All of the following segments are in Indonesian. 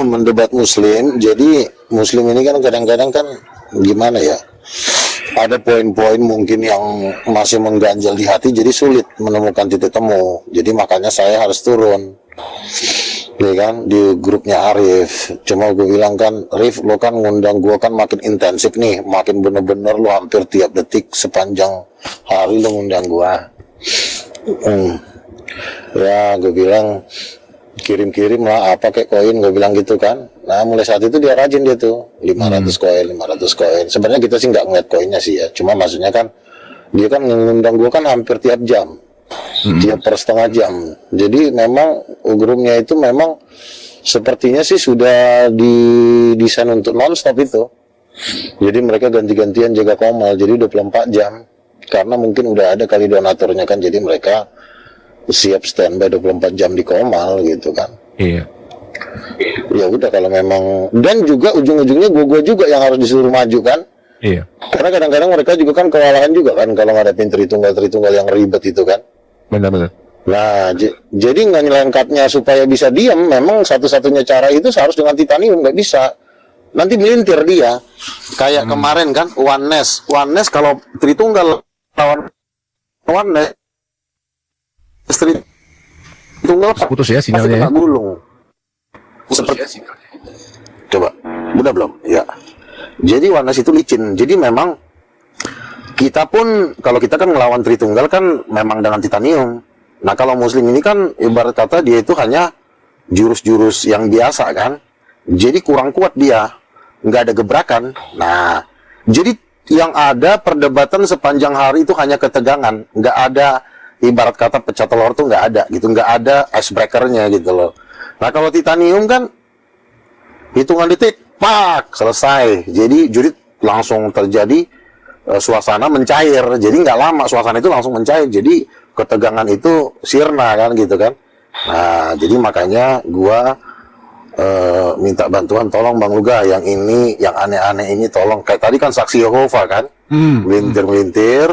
mendebat Muslim. Jadi Muslim ini kan kadang-kadang kan gimana ya? Ada poin-poin mungkin yang masih mengganjal di hati, jadi sulit menemukan titik temu. Jadi makanya saya harus turun, ya kan, di grupnya Arif. Cuma gue bilang kan, Rif, lo kan ngundang gue kan makin intensif nih, makin bener-bener lo hampir tiap detik sepanjang hari lo ngundang gue. Ya, gue bilang kirim-kirim lah apa kayak koin, gue bilang gitu kan. Nah mulai saat itu dia rajin, dia tuh 500 koin 500 koin. Sebenarnya kita sih nggak ngeliat koinnya sih ya, cuma maksudnya kan dia kan ngundang gue kan hampir tiap jam, tiap per setengah jam. Jadi memang grupnya itu memang sepertinya sih sudah didesain untuk non-stop itu. Jadi mereka ganti-gantian jaga komal, jadi 24 jam. Karena mungkin udah ada kali donaturnya kan, jadi mereka siap standby 24 jam di komal gitu kan. Iya. Ya udah kalau memang, dan juga ujung-ujungnya gue juga yang harus disuruh maju kan. Iya. Karena kadang-kadang mereka juga kan kewalahan juga kan kalau ngadepin tritunggal yang ribet itu kan. Benar-benar. Nah jadi nggak nyelengkapnya supaya bisa diam, memang satu-satunya cara itu harus dengan titanium, nggak bisa. Nanti melintir dia. Kayak kemarin kan Oneness kalau tritunggal lawan Oneness, tritunggal Putus ya sinyalnya ya. gulung. Seperti coba, udah belum? Ya. Jadi Oneness itu licin. Jadi memang kita pun kalau kita kan melawan tritunggal kan memang dengan titanium. Nah kalau Muslim ini kan ibarat kata dia itu hanya jurus-jurus yang biasa kan. Jadi kurang kuat dia, nggak ada gebrakan. Nah jadi yang ada perdebatan sepanjang hari itu hanya ketegangan, nggak ada ibarat kata pecah telur tuh nggak ada gitu, nggak ada icebreakernya gitu loh. Nah kalau titanium kan hitungan detik, pak, selesai. Jadi jurit langsung terjadi, suasana mencair. Jadi nggak lama suasana itu langsung mencair. Jadi ketegangan itu sirna kan gitu kan. Nah jadi makanya gua minta bantuan, tolong Bang Luga yang ini, yang aneh-aneh ini tolong. Kayak tadi kan saksi Yehova kan, melintir-melintir.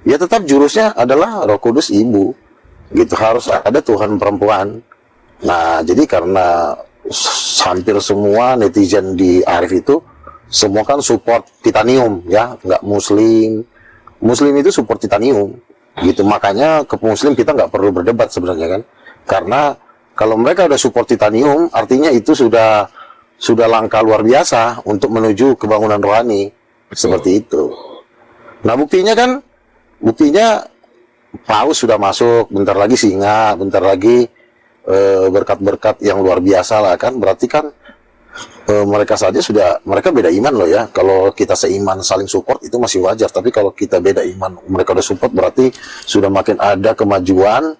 Ya tetap jurusnya adalah Roh Kudus Ibu. Gitu, harus ada Tuhan perempuan. Nah, jadi karena hampir semua netizen di Arif itu semua kan support titanium ya, nggak Muslim. Muslim itu support titanium, gitu. Makanya ke Muslim kita nggak perlu berdebat sebenarnya kan, karena kalau mereka udah support titanium, artinya itu sudah langkah luar biasa untuk menuju kebangunan rohani. Seperti itu. Nah, buktinya Paus sudah masuk, bentar lagi singa, bentar lagi berkat-berkat yang luar biasa lah kan. Berarti kan mereka saja mereka beda iman loh ya. Kalau kita seiman saling support itu masih wajar, tapi kalau kita beda iman, mereka udah support, berarti sudah makin ada kemajuan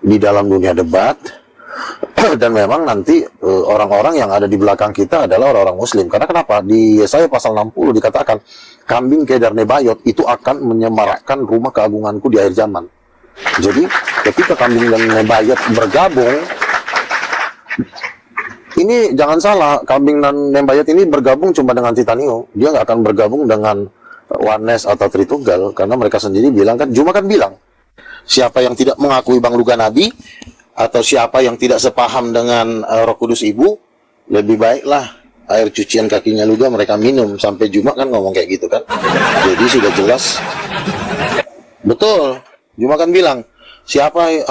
di dalam dunia debat. Dan memang nanti orang-orang yang ada di belakang kita adalah orang-orang Muslim. Karena kenapa? Di Yesaya pasal 60 dikatakan, kambing kedar Nebayot itu akan menyemarakkan rumah keagunganku di akhir zaman. Jadi ketika kambing dan Nebayot bergabung, ini jangan salah, kambing dan Nebayot ini bergabung cuma dengan titanium. Dia nggak akan bergabung dengan Oneness atau Tritunggal, karena mereka sendiri bilang kan, Juma kan bilang, siapa yang tidak mengakui Bang Luga Nabi, atau siapa yang tidak sepaham dengan Roh Kudus Ibu, lebih baiklah air cucian kakinya Luga mereka minum. Sampai Juma kan ngomong kayak gitu kan. Jadi sudah jelas. Betul. Juma kan bilang,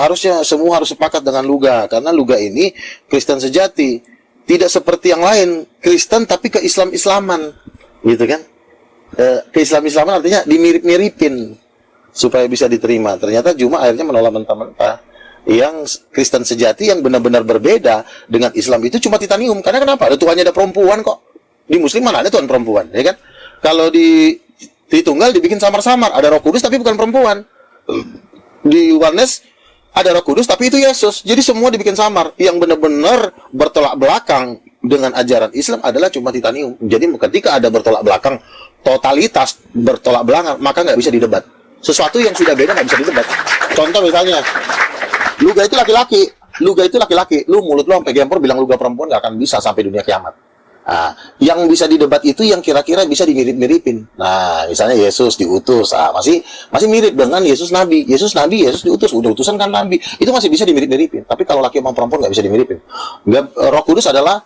harusnya semua harus sepakat dengan Luga, karena Luga ini Kristen sejati, tidak seperti yang lain Kristen tapi ke Islam-Islaman, gitu kan. Ke Islam-Islaman artinya dimirip-miripin supaya bisa diterima. Ternyata Juma akhirnya menolak mentah-mentah. Yang Kristen sejati yang benar-benar berbeda dengan Islam itu cuma titanium. Karena kenapa? Ada Tuhannya, ada perempuan kok. Di Muslim mana ada Tuhan perempuan, ya kan? Kalau di Tritunggal dibikin samar-samar, ada Roh Kudus tapi bukan perempuan. Di Oneness ada Roh Kudus tapi itu Yesus. Jadi semua dibikin samar. Yang benar-benar bertolak belakang dengan ajaran Islam adalah cuma titanium. Jadi ketika ada bertolak belakang, totalitas bertolak belakang, maka nggak bisa didebat. Sesuatu yang sudah beda nggak bisa didebat. Contoh misalnya, Luga itu laki-laki, lu mulut lu sampai gempor bilang Luga perempuan nggak akan bisa sampai dunia kiamat. Nah, yang bisa didebat itu yang kira-kira bisa dimirip-miripin. Nah, misalnya Yesus diutus, masih mirip dengan Yesus Nabi. Yesus diutus, udah utusan kan Nabi. Itu masih bisa dimirip-miripin. Tapi kalau laki sama perempuan nggak bisa dimiripin. Roh Kudus adalah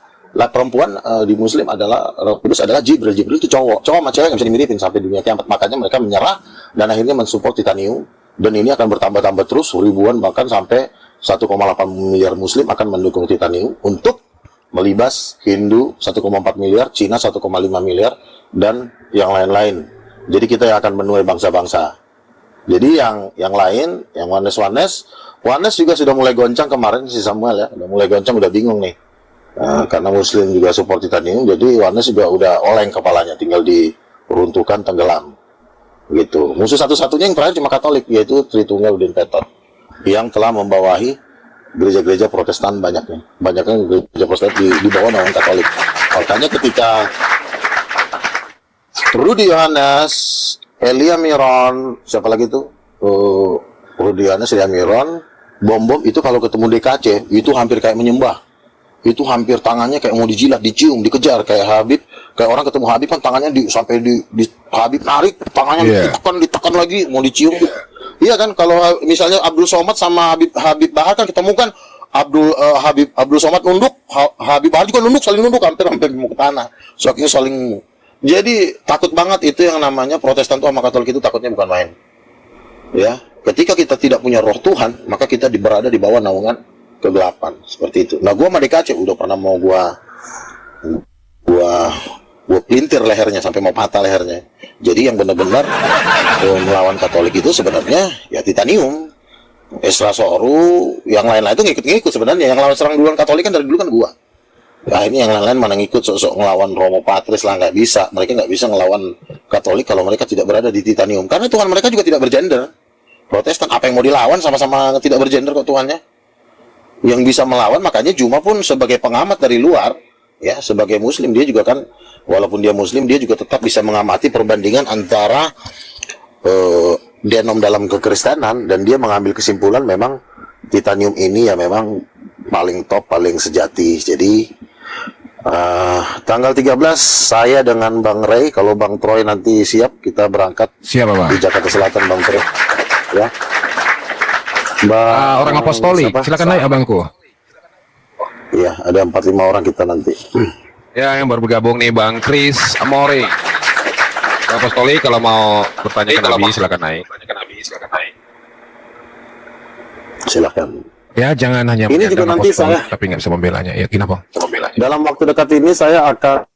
perempuan di Muslim adalah Roh Kudus adalah Jibril. Jibril itu cowok sama cewek nggak bisa dimiripin sampai dunia kiamat. Makanya mereka menyerah dan akhirnya mensupport titanium, dan ini akan bertambah-tambah terus, ribuan bahkan sampai 1,8 miliar Muslim akan mendukung titanium untuk melibas Hindu 1,4 miliar, Cina 1,5 miliar, dan yang lain-lain. Jadi kita yang akan menuai bangsa-bangsa. Jadi yang lain, yang Oneness juga sudah mulai goncang kemarin si Samuel ya, udah mulai goncang, udah bingung nih. Karena Muslim juga support titanium, jadi Oneness juga udah oleng kepalanya, tinggal diruntuhkan, tenggelam. Gitu. Musuh satu-satunya yang terakhir cuma Katolik, yaitu Tritunggal Udin-Petot, yang telah membawahi gereja-gereja Protestan banyaknya gereja Protestan di bawah naungan Katolik. Makanya ketika Rudy Yohanes, Elia Miron, siapa lagi itu? Rudy Yohanes, Elia Miron, bom itu kalau ketemu DKC itu hampir kayak menyembah. Itu hampir tangannya kayak mau dijilat, dicium, dikejar kayak Habib. Kayak orang ketemu Habib kan tangannya sampai Habib tarik, tangannya ditekan lagi, mau dicium. Iya kan, kalau misalnya Abdul Somad sama Habib Bahar kan ketemu kan, Abdul Somad nunduk, Habib Bahar juga nunduk, saling nunduk hampir mau ke tanah. Soalnya saling. Jadi takut banget itu yang namanya Protestan tuh sama Katolik itu takutnya bukan main. Ya, ketika kita tidak punya roh Tuhan, maka kita berada di bawah naungan kegelapan seperti itu. Nah, gua sama DKC udah pernah mau gua pelintir lehernya sampai mau patah lehernya. Jadi yang benar-benar melawan Katolik itu sebenarnya ya titanium, Esra Soru, yang lain-lain itu ngikut-ngikut sebenarnya. Yang lawan serang duluan Katolik kan dari dulu kan gua. Nah, ini yang lain-lain mana ngikut sok-sok ngelawan Romo Patris lah, nggak bisa. Mereka nggak bisa ngelawan Katolik kalau mereka tidak berada di titanium. Karena Tuhan mereka juga tidak bergender. Protestan apa yang mau dilawan sama-sama tidak bergender kok Tuhannya. Yang bisa melawan, makanya Juma pun sebagai pengamat dari luar, ya sebagai Muslim dia juga kan, walaupun dia Muslim dia juga tetap bisa mengamati perbandingan antara denom dalam kekristenan, dan dia mengambil kesimpulan memang titanium ini ya memang paling top, paling sejati. Jadi tanggal 13 saya dengan Bang Ray, kalau Bang Troy nanti siap, kita berangkat. Siap, Bang. Di Jakarta Selatan, Bang Troy. Ya. Orang apostolik, silakan naik abangku. Iya, ada 4-5 orang kita nanti. Ya, yang baru bergabung nih Bang Chris Amori. Apostolik, kalau mau bertanya ke Nabi silakan naik. Silakan. Ya, jangan hanya ini juga nanti apostolik, saya, tapi nggak bisa membelanya. Ya, kenapa? dalam waktu dekat ini saya akan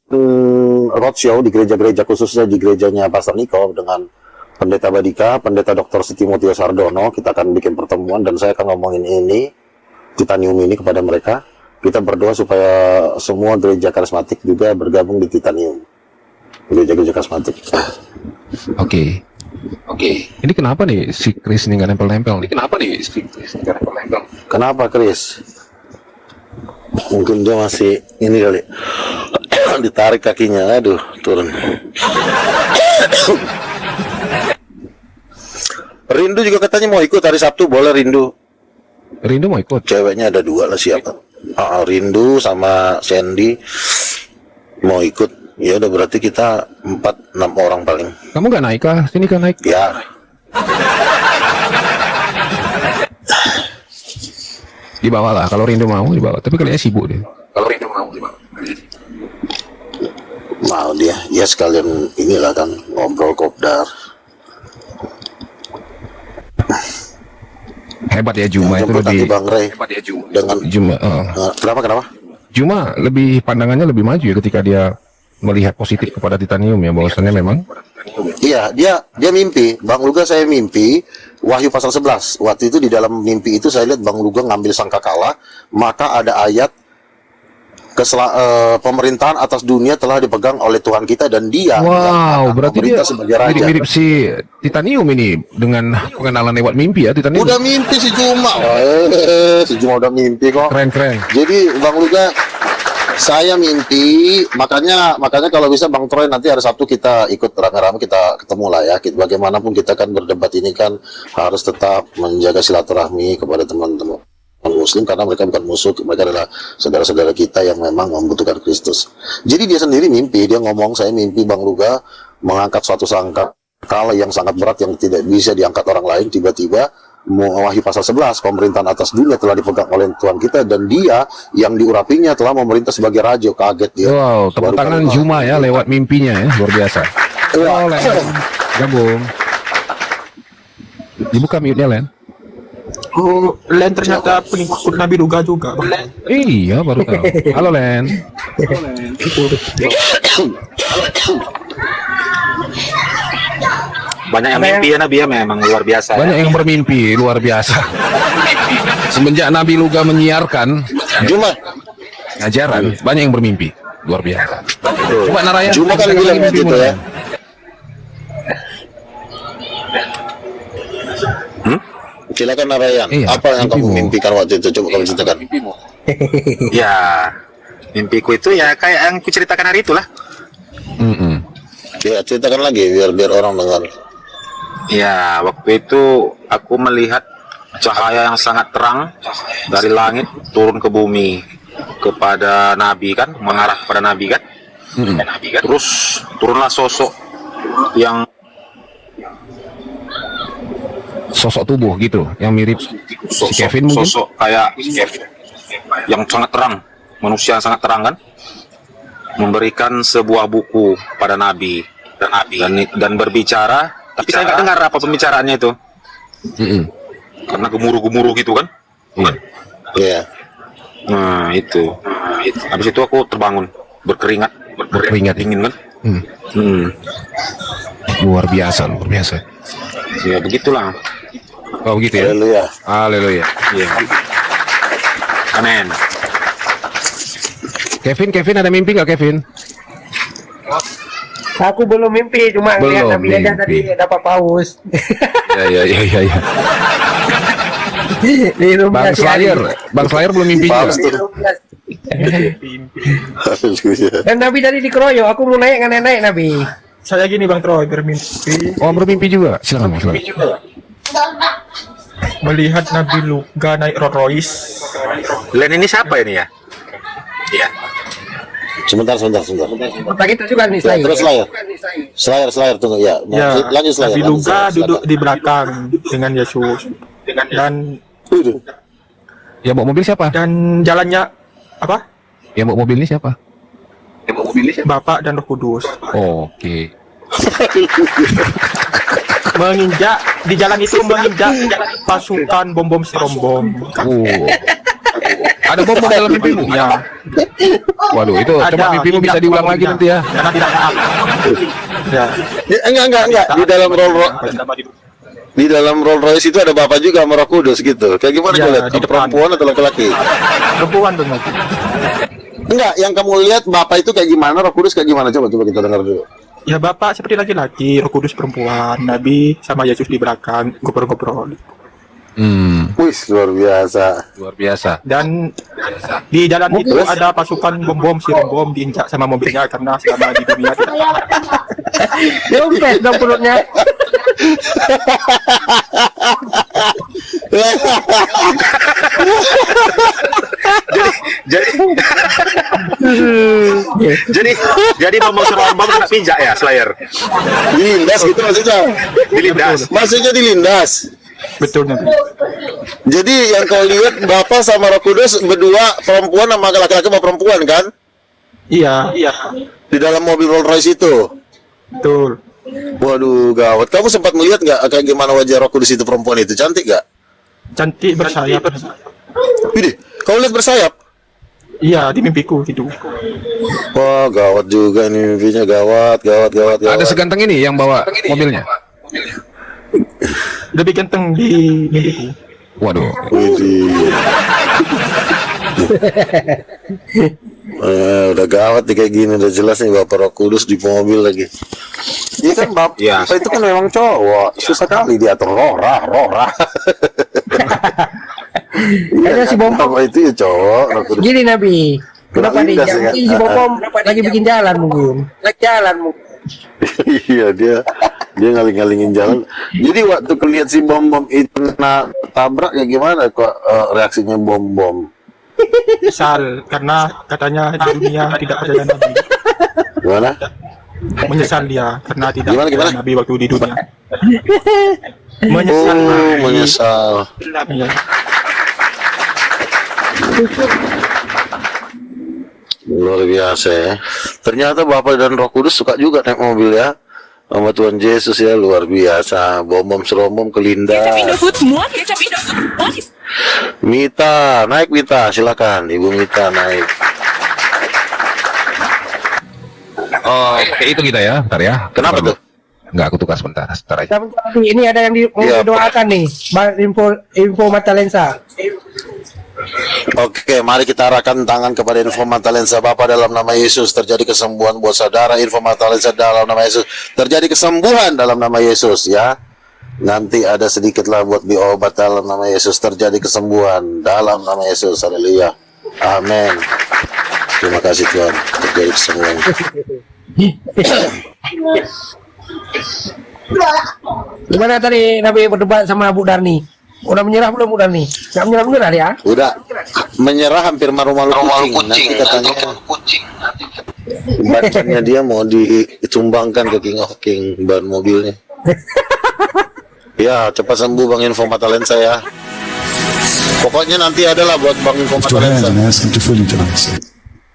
roadshow di gereja-gereja, khususnya di gerejanya Pastor Niko dengan Pendeta Badika, Pendeta Dr. Timotius Sardono. Kita akan bikin pertemuan dan saya akan ngomongin ini, titanium ini kepada mereka. Kita berdoa supaya semua gereja karismatik juga bergabung di titanium. Gereja-gereja karismatik. Oke. Ini kenapa nih si Chris ini nggak nempel-nempel? Kenapa Chris? Mungkin dia masih ini kali. Ditarik kakinya, aduh, turun. Rindu juga katanya mau ikut hari Sabtu, boleh Rindu. Rindu mau ikut? Ceweknya ada 2 lah, siapa? Rindu sama Sandy mau ikut. Ya udah, berarti kita 4-6 orang paling. Kamu nggak naik kah? Sini kan naik. Ya. Dibawa lah, kalau Rindu mau dibawa. Tapi kayaknya sibuk deh. Mau dia, ya sekalian inilah kan ngobrol kopdar. Hebat ya Juma itu lebih. Bang Ray. Dengan Juma. Kenapa? Juma lebih pandangannya lebih maju ya ketika dia melihat positif kepada titanium ya, bahwasannya memang. Iya, dia mimpi. Bang Luga saya mimpi Wahyu pasal 11. Waktu itu di dalam mimpi itu saya lihat Bang Luga ngambil sangkakala, maka ada ayat pemerintahan atas dunia telah dipegang oleh Tuhan kita dan dia Wow, berarti dia sebagai raja. Mirip si titanium ini dengan pengenalan lewat mimpi ya titanium. Udah mimpi si Juma. Si Juma udah mimpi kok. Keren. Jadi Bang Luga, saya mimpi, makanya kalau bisa Bang Troy nanti hari Sabtu kita ikut rame-rame, kita ketemu lah ya. Bagaimanapun kita kan berdebat ini kan harus tetap menjaga silaturahmi kepada teman-teman Muslim, karena mereka bukan musuh, mereka adalah saudara-saudara kita yang memang membutuhkan Kristus. Jadi dia sendiri mimpi, dia ngomong, saya mimpi Bang Luga mengangkat suatu sangkakala yang sangat berat yang tidak bisa diangkat orang lain, tiba-tiba Wahyu pasal 11, pemerintahan atas dunia telah dipegang oleh Tuhan kita dan dia yang diurapinya telah memerintah sebagai raja. Kaget dia. Wow, tepuk Baru tangan kali- Juma ya lewat mimpinya ya, luar biasa. Oh, Len, gabung. Dibuka mute-nya, Len. Oh, Len ternyata pengikut Nabi Luga juga. Bang. Iya, baru tahu. Halo, Len. Banyak yang mimpi ya Nabi ya, memang luar biasa. Banyak yang bermimpi, luar biasa. Semenjak Nabi Luga menyiarkan Juma, ajaran, banyak yang bermimpi, luar biasa. Coba Narayan. Juma kan ceritakan bilang lagi mimpimu, begitu ya. Len. Silakan Narayan. Iya, Apa yang kamu mimpimu. mimpikan waktu itu? Coba kamu ceritakan. Ya, mimpiku itu ya kayak yang kuceritakan hari itulah. Mm-mm. Ya, ceritakan lagi biar orang dengar. Ya, waktu itu aku melihat cahaya yang sangat terang dari langit turun ke bumi kepada Nabi kan, mengarah kepada Nabi kan. Terus turunlah sosok yang Sosok tubuh gitu, yang mirip si Kevin mungkin. sosok kayak yang sangat terang, manusia yang sangat terang kan, memberikan sebuah buku pada Nabi dan berbicara, tapi saya nggak dengar apa pembicaraannya itu Mm-mm. karena gemuruh-gemuruh gitu kan. Iya. Iya. Nah itu, habis itu aku terbangun berkeringat Berkeringat. dingin kan. Hmm. Hmm. Luar biasa, luar biasa. Ya begitulah. Oh begitu ya. Haleluya. Haleluya. Iya. Amin. Kevin ada mimpi nggak Kevin? Aku belum mimpi, cuma Belum ngeliat Nabi aja mimpi. tadi dapat paus Ya. di rumah Bang si Ali. Slayer belum mimpi juga. Paus tuh. Haleluya. Dan Nabi tadi dikeroyok, aku mau naik nggak naik Nabi. Saya gini Bang Troy bermimpi Oh bermimpi juga. Silakan. melihat Nabi Luga naik Rolls Royce. Len ini siapa ini ya? Iya. Sebentar. Kota kita juga nih Ya, saya. terus Slayer tunggu ya. Ya, Lanjut Slayer. Nabi lanjut, Luga Slayer, duduk silakan. di belakang dengan Yesus dan Waduh. Ya bawa mobil siapa? jalannya apa? Ya bawa mobil ini siapa? Bapak dan Roh Kudus Oke. menginjak di jalan itu menginjak pasukan bom si rombom. Ada bom dalam mimpimu? Ya, Waduh, itu coba mimpimu bisa diulang lagi nanti ya. karena tidak taat. Ya. Enggak. Di dalam Rolls Royce itu ada Bapak juga sama Roh Kudus gitu. Kayak gimana Iya, kau lihat? di depan. Perempuan atau laki-laki? Perempuan benar. Enggak, yang kamu lihat Bapak itu kayak gimana, Roh Kudus kayak gimana? Coba kita dengar dulu. Ya Bapak seperti laki-laki, Roh Kudus perempuan, Nabi sama Yesus di belakang ngobrol-ngobrol. Wih, luar biasa. Luar biasa. Dan di jalan itu ada pasukan bom si rombom diinjak sama mobilnya karena selama di dunia tidak taat. Dompet dong perutnya. Jadi jadi bom serombong kena pijak ya Slayer. Dilindas gitu maksudnya. Dilindas. Maksudnya dilindas. Betul Nabi. Jadi yang kau lihat Bapak sama Roh Kudus berdua perempuan sama laki-laki sama perempuan kan? Iya, Di dalam mobil Rolls Royce itu. betul. Waduh, gawat. Kamu sempat melihat nggak kayak gimana wajah Roh Kudus itu perempuan itu? Cantik nggak? Cantik bersayap. Widih, kau lihat bersayap? Iya, di mimpiku gitu. Wah, gawat juga ini mimpinya, gawat. Ada seganteng ini yang bawa mobilnya. Lebih ganteng di mimpiku. Waduh. Widih. Udah gawat nih kayak gini, udah jelas nih Bapak Roh Kudus di mobil lagi. Iya kan Bapak, Iya. itu kan memang cowok, susah kali diatur Rora. Kayaknya si Bom Bapak itu ya cowok, Roh Kudus. gini Nabi. Kenapa Kurang nih? lindas, ya? Si Bom lagi bikin jalan mungkin. Mungkin. Iya dia ngaling-ngalingin jalan. Jadi waktu kelihat si bom itu kena tabrak ya gimana kok reaksinya bom? Misal karena katanya di dunia tidak ada Nabi. Gimana? Menyesal dia karena tidak Gimana? ada Nabi waktu di dunia. Menyesal. Oh, menyesal. Iya. Luar biasa ya. Ternyata Bapak dan Roh Kudus suka juga naik mobil ya. Sama Tuhan Yesus ya, luar biasa. Bom-bom serobom kelindas. Mita, naik Mita, silakan Ibu Mita naik. Oh, oke itu kita ya, bentar ya. Kenapa tuh? Enggak, aku tukar sebentar aja. Ini ada yang mau Iya, didoakan nih. Info mata lensa. Oke, mari kita arahkan tangan kepada info mata lensa Bapak dalam nama Yesus. Terjadi kesembuhan buat saudara. Info mata lensa dalam nama Yesus. Terjadi kesembuhan dalam nama Yesus ya. Nanti ada sedikit lah buat diobat dalam nama Yesus. Terjadi kesembuhan dalam nama Yesus. Haleluya. Amin. Terima kasih Tuhan. Terjadi kesembuhan. Gimana tadi Nabi berdebat sama Bu Darni? Udah menyerah belum Bu Darni? Nggak menyerah ya? Udah menyerah hampir malu-malu kucing. Nanti katanya badannya dia mau ditumbangkan ke King of King ban mobilnya. Ya cepat sembuh Bang Info Mata Lensa ya. Pokoknya nanti adalah buat Bang Info Mata Lensa.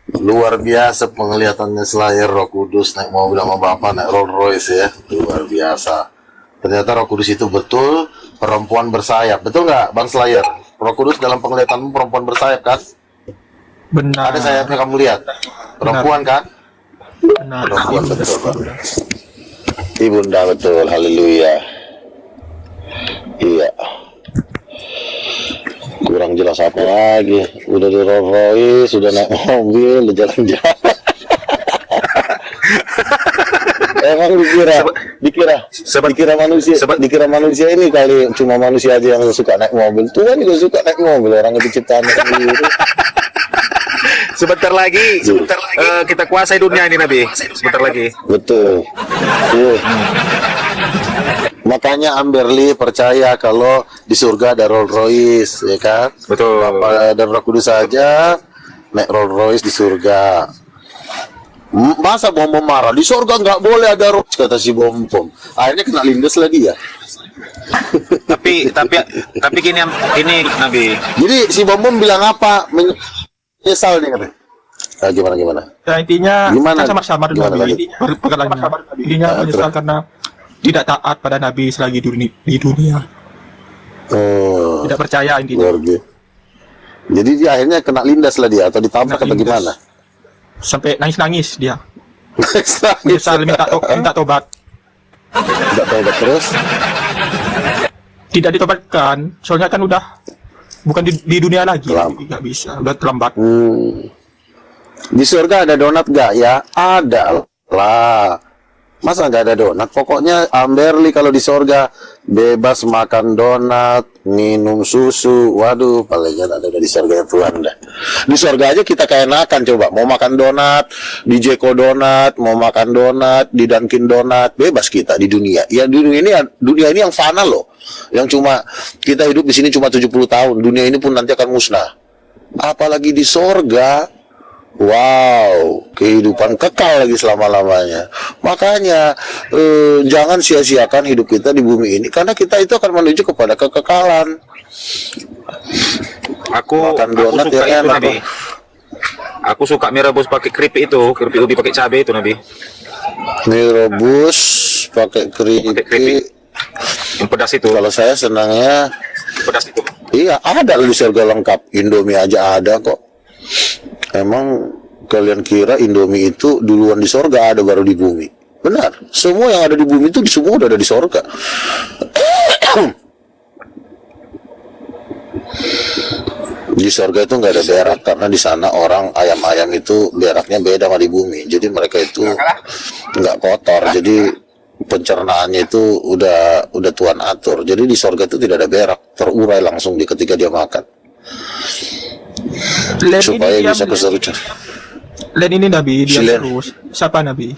Luar biasa penglihatannya Slayer Roh Kudus naik mobil sama Bapak naik Rolls Royce ya. Luar biasa. Ternyata Roh Kudus itu betul perempuan bersayap. Betul nggak Bang Slayer? Roh Kudus dalam penglihatanmu perempuan bersayap kan? Benar. Ada sayapnya kamu lihat? Perempuan kan? Benar. Perempuan betul Bang. Ibunda betul. Haleluya. Iya. Kurang jelas apa lagi? Udah di Rolls Royce, sudah naik mobil, udah jalan-jalan. Emang dikira manusia ini kali cuma manusia aja yang suka naik mobil. Tuhan juga suka naik mobil, orang itu ciptaannya sendiri. Sebentar lagi kita kuasai dunia ini Nabi. Sebentar lagi. Betul. Makanya Amberly percaya kalau di surga ada Rolls Royce, ya kan? Betul. Bapak dan Roh Kudus saja naik Rolls Royce di surga. Masa bom marah di surga nggak boleh ada Rolls, kata si bom. Akhirnya kena lindes lagi ya. tapi gini Nabi. Jadi si bom bilang apa? Menyesal nih katanya. Nah, gimana? Ya, intinya Gimana? kan sama-sama dengan Gimana Nabi. Intinya menyesal karena tidak taat pada Nabi selagi di dunia. Oh, Tidak percaya intinya. luar biasa. Jadi dia akhirnya kena lindas lah dia atau ditabrak atau Kena lindas. gimana? Sampai nangis-nangis dia. Menyesal minta tobat. Tidak tobat terus. Tidak ditobatkan, soalnya kan udah bukan di dunia lagi. Nggak bisa, udah terlambat. Di surga ada donat gak ya? Ada lah. Masa nggak ada donat? Pokoknya Amberly kalau di surga bebas makan donat, minum susu. Waduh, palingan ada di surga Tuhan dah. Di surga aja kita keenakan coba. Mau makan donat, di Jeko donat, mau makan donat, di Dunkin donat, bebas kita di dunia. Ya dunia ini yang fana loh. Yang cuma kita hidup di sini cuma 70 tahun. Dunia ini pun nanti akan musnah. Apalagi di surga. Wow, kehidupan kekal lagi selama-lamanya. Makanya jangan sia-siakan hidup kita di bumi ini, karena kita itu akan menuju kepada kekekalan. Aku donat suka ya, itu Nabi. Aku suka mie rebus pakai keripik ubi pakai cabai itu Nabi. Mie rebus pakai keripik. Yang pedas itu. Kalau saya senangnya Pedas itu. iya, ada di surga lengkap. Indomie aja ada kok. Emang kalian kira Indomie itu duluan di sorga ada baru di bumi? Benar, semua yang ada di bumi itu semua udah ada di sorga. Di sorga itu nggak ada berak karena di sana orang ayam-ayam itu beraknya beda sama di bumi. Jadi mereka itu nggak kotor. Jadi pencernaannya itu udah Tuhan atur. Jadi di sorga itu tidak ada berak, terurai langsung ketika dia makan. Len Supaya ini bisa keserucan. Len ini Nabi, dia Si Len. terus. Siapa Nabi?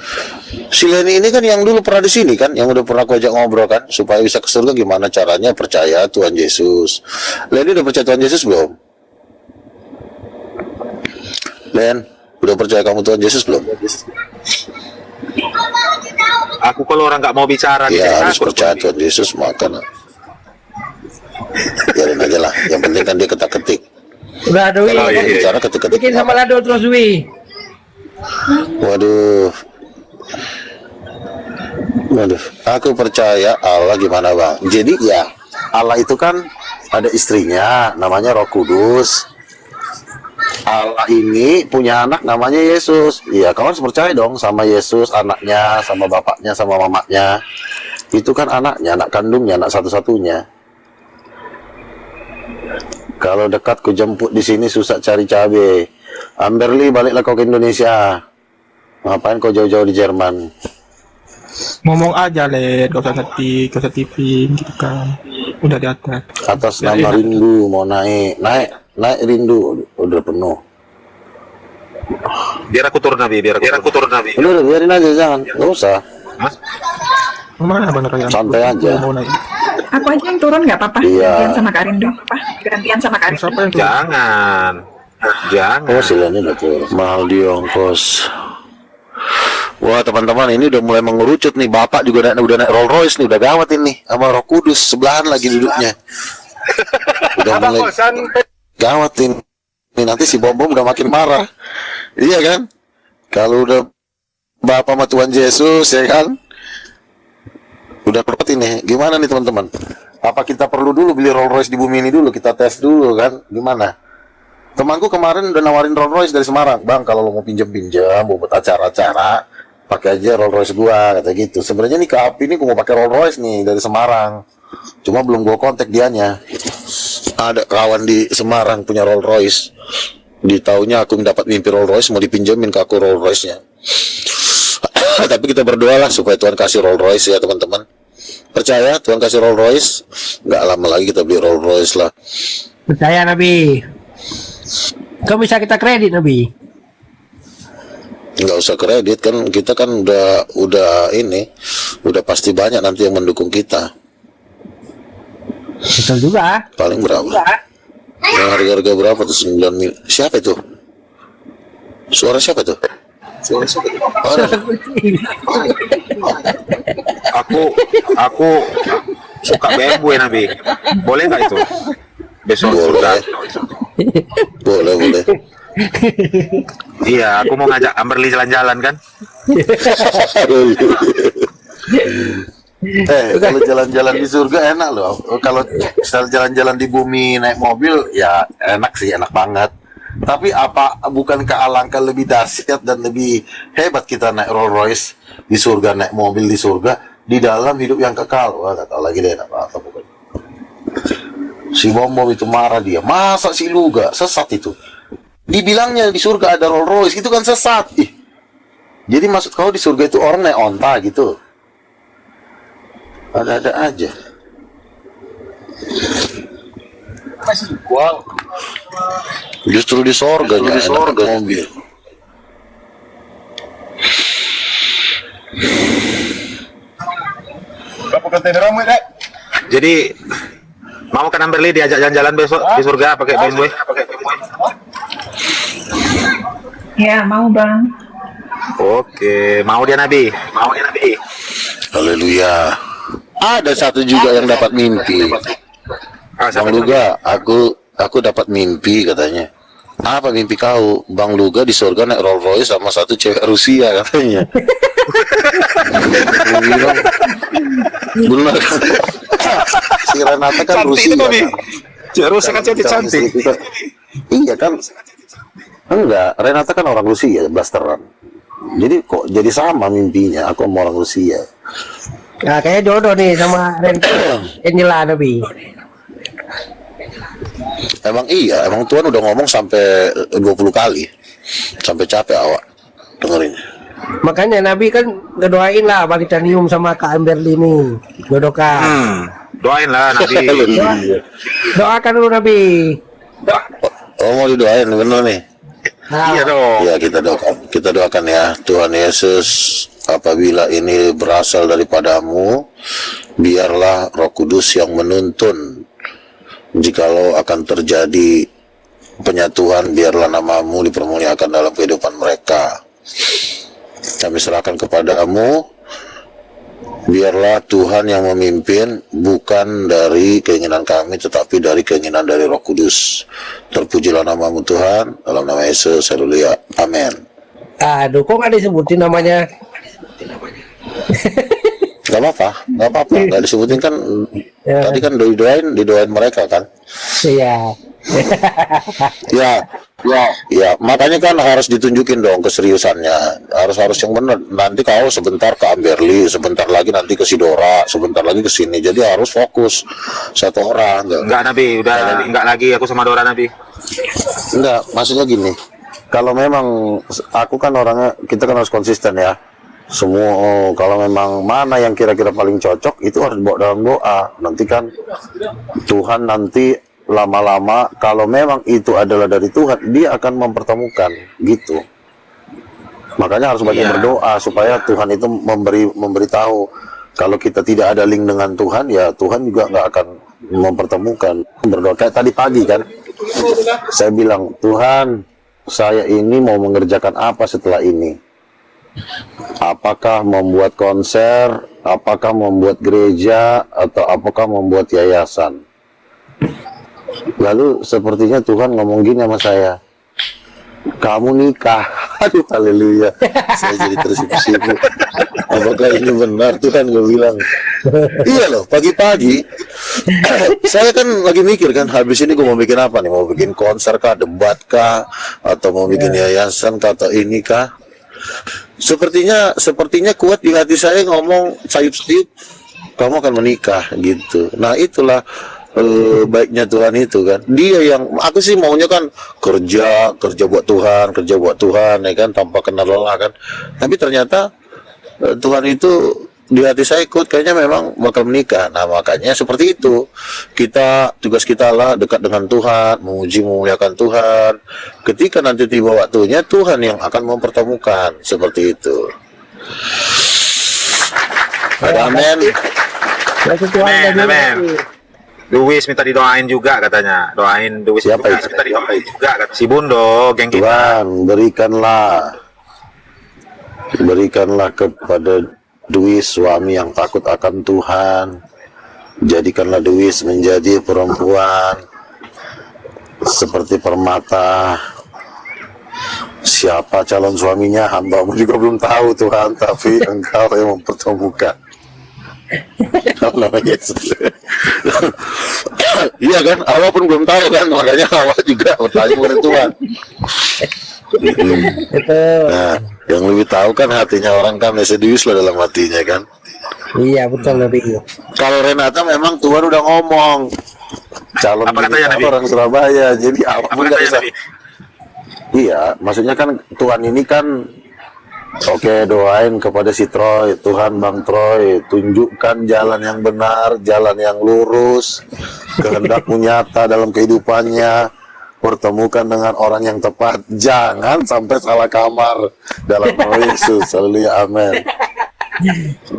Si Leni ini kan yang dulu pernah di sini kan, yang udah pernah aku ajak ngobrol kan, supaya bisa ke surga gimana caranya percaya Tuhan Yesus. Leni udah percaya Tuhan Yesus belum? Len, udah percaya kamu Tuhan Yesus belum? Aku kalau orang nggak mau bicara Iya, harus takut, percaya Nabi. Tuhan Yesus, makanya Biarin aja lah. Yang penting kan dia ketak-ketik. Udah ada Wi. Oh, iya, iya. Bicara ketik-ketik. Bikin sama lado terus Wi. Waduh. Waduh, aku percaya Allah gimana bang. Jadi ya Allah itu kan ada istrinya, namanya Roh Kudus. Allah ini punya anak namanya Yesus. Iya, kamu harus percaya dong sama Yesus, anaknya, sama bapaknya, sama mamanya. Itu kan anaknya, anak kandungnya, anak satu-satunya. Kalau dekat ku jemput di sini susah cari cabe. Amberly, baliklah kau ke Indonesia. Ngapain kau jauh-jauh di Jerman? Ngomong aja, Led. Gak usah ngetik, gak usah tiping gitu kan. Udah di atas. Atas Ya, nama iya. rindu mau naik rindu udah penuh. Biar aku turun Nabi, biar aku turun Nabi. Udah biarin aja, jangan, nggak usah, Hah? Mana Bang Ryan? santai aja. Mau naik. Aku aja yang turun nggak apa-apa. Iya. Gantian sama Karindo. Apa? Gantian sama Karindo. Siapa yang tuh? Jangan. Jangan. Oh silanya udah turun. Mahal di ongkos. Wah teman-teman, ini udah mulai mengerucut nih. Bapak juga udah naik Rolls Royce nih, udah gawat ini sama Roh Kudus sebelahan lagi duduknya. Udah mulai gawat ini. Nanti si Bom udah makin marah. Iya kan? Kalau udah Bapak sama Tuhan Yesus ya kan? Udah perpet ini. Gimana nih teman-teman? Apa kita perlu dulu beli Rolls Royce di bumi ini dulu? Kita tes dulu kan? Gimana? Temanku kemarin udah nawarin Rolls Royce dari Semarang. Bang, kalau lo mau pinjam-pinjam, mau buat acara-acara, pakai aja Rolls Royce gua, kata gitu. Sebenarnya nih ke Api nih gua mau pakai Rolls Royce nih dari Semarang. Cuma belum gua kontak dianya. Ada kawan di Semarang punya Rolls Royce. Di taunya aku mendapat mimpi Rolls Royce, mau dipinjemin ke aku Rolls Royce-nya. Tapi kita berdoalah supaya Tuhan kasih Rolls Royce ya teman-teman. Percaya Tuhan kasih Rolls Royce, nggak lama lagi kita beli Rolls Royce lah. Percaya Nabi. Kau bisa kita kredit Nabi. Nggak usah kredit kan, kita kan udah ini, udah pasti banyak nanti yang mendukung kita. Betul juga. Paling berapa? Yang harga-harga berapa tuh? 9 mil. Siapa itu? Suara siapa tuh? Oh, ada. Aku suka BMW Nabi. Boleh nggak itu? Besok Boleh. sudah. Boleh. Iya, aku mau ngajak Amberly jalan-jalan kan. Kalau jalan-jalan di surga enak loh. Kalau jalan-jalan di bumi naik mobil ya enak sih, enak banget. Tapi apa bukankah alangkah lebih dahsyat dan lebih hebat kita naik Rolls Royce di surga, naik mobil di surga, di dalam hidup yang kekal. Wah, nggak tahu lagi deh apa bukan. Si Bom itu marah dia. Masa si Luga sesat itu? Dibilangnya di surga ada Rolls Royce, itu kan sesat. Ih. Jadi maksud kau di surga itu orang naik onta gitu? Ada-ada aja. Wow. Justru di sorganya, di sorga mobil. Jadi mau kan Amberly diajak jalan-jalan besok di surga pakai BMW? Ya, mau Bang. Oke, mau dia Nabi. Haleluya. Ada satu juga yang dapat mimpi. Bang Luga, aku dapat mimpi katanya. Apa mimpi kau? Bang Luga di surga naik Rolls Royce sama satu cewek Rusia katanya. Aku bilang, benar. Si Renata kan Rusia. Kan? Rusia kan cantik. Iya kan? Enggak, Renata kan orang Rusia, blasteran. Jadi kok jadi sama mimpinya, aku sama orang Rusia. Nah, kayaknya jodoh nih sama Angela Nabi. Emang iya, emang Tuhan udah ngomong sampai 20 kali. Sampai capek awak dengerin. Makanya Nabi kan ngedoain lah Balitanium sama Kak Amberly nih. Jodohkan. Doain lah Nabi. Doakan dulu Nabi. Oh mau didoain bener nih? Nah, Iya dong. Ya kita doakan ya Tuhan Yesus, apabila ini berasal daripadamu, biarlah Roh Kudus yang menuntun. Jikalau akan terjadi penyatuan, biarlah namamu dipermuliakan dalam kehidupan mereka. Kami serahkan kepadamu Biarlah Tuhan yang memimpin, bukan dari keinginan kami, tetapi dari keinginan dari Roh Kudus. Terpujilah namamu Tuhan, dalam nama Yesus, haleluya, amin. Aduh, kok nggak disebutin namanya? Gak apa-apa, gak disebutin kan. Ya. Tadi kan didoain mereka kan. Iya. Ya, makanya kan harus ditunjukin dong keseriusannya. Harus yang benar. Nanti kalau sebentar ke Amberli, sebentar lagi nanti ke Sidora, sebentar lagi ke sini. Jadi harus fokus satu orang. Enggak Nabi, udah enggak lagi aku sama Dora Nabi. Enggak, maksudnya gini. Kalau memang aku kan orangnya, kita kan harus konsisten ya. Semua kalau memang mana yang kira-kira paling cocok itu harus dibawa dalam doa. Nanti kan Tuhan nanti lama-lama kalau memang itu adalah dari Tuhan, dia akan mempertemukan gitu. Makanya harus banyak berdoa supaya Tuhan itu memberitahu. Kalau kita tidak ada link dengan Tuhan, ya Tuhan juga nggak akan mempertemukan. Berdoa kayak tadi pagi kan, saya bilang, Tuhan, saya ini mau mengerjakan apa setelah ini? Apakah membuat konser, apakah membuat gereja, atau apakah membuat yayasan? Lalu sepertinya Tuhan ngomong gini sama saya, kamu nikah. Aduh, haleluya. Saya jadi tersipu-sipu. Apakah ini benar? Tuhan gue bilang. Iya loh, pagi-pagi saya kan lagi mikir kan, habis ini gue mau bikin apa nih? Mau bikin konser kah, debat kah, atau mau bikin yayasan kah, atau ini kah? Sepertinya kuat di hati saya ngomong sayup-sayup, kamu akan menikah gitu. Nah itulah baiknya Tuhan itu kan. Dia yang, aku sih maunya kan kerja buat Tuhan ya kan, tanpa kenal lelah kan. Tapi ternyata Tuhan itu di hati saya ikut, kayaknya memang bakal menikah. Nah makanya seperti itu, tugas kita lah dekat dengan Tuhan, memuliakan Tuhan. Ketika nanti tiba waktunya, Tuhan yang akan mempertemukan, seperti itu. Amin. Amin. Luis minta didoain juga katanya. Doain Luis Siapa juga, itu? minta didoain juga kata si Bundo, geng kita. Tuhan, berikanlah kepada Dwi suami yang takut akan Tuhan. Jadikanlah Dwi menjadi perempuan seperti permata. Siapa calon suaminya, hamba-Mu juga belum tahu Tuhan, tapi Engkau yang mempertemukan. Dalam nama Yesus. Iya kan, awal pun belum tahu kan, makanya awal juga bertanya kepada Tuhan. Nah, yang lebih tahu kan hatinya orang kan, Mercedes lah dalam hatinya kan. Iya betul Nabi. Kalau Renata memang Tuhan udah ngomong calon Apa katanya, Nabi? orang Surabaya, jadi awal Apa nggak katanya bisa. Nabi? Iya, maksudnya kan Tuhan ini kan, oke, doain kepada si Troy, Tuhan Bang Troy, tunjukkan jalan yang benar, jalan yang lurus, kehendak-Mu nyata dalam kehidupannya, pertemukan dengan orang yang tepat, jangan sampai salah kamar, dalam nama Yesus, haleluya, amin.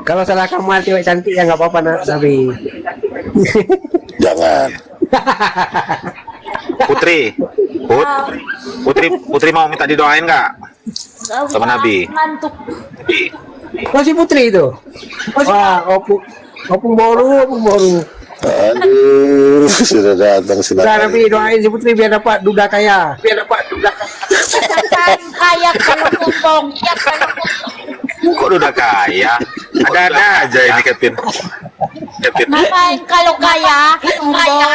Kalau salah kamar cewek cantik ya nggak apa-apa Nabi. Jangan. Putri mau minta didoain nggak? Sama Nabi. Ngantuk. Masih Putri itu. Wah, opung baru. Aduh, sudah datang Udah Nabi doain si Putri biar dapat duda kaya. Kan kaya kalau kumpong. Ya kalau Kok udah kaya? Ada aja ini Kevin. ngapain kalau kaya? Kaya.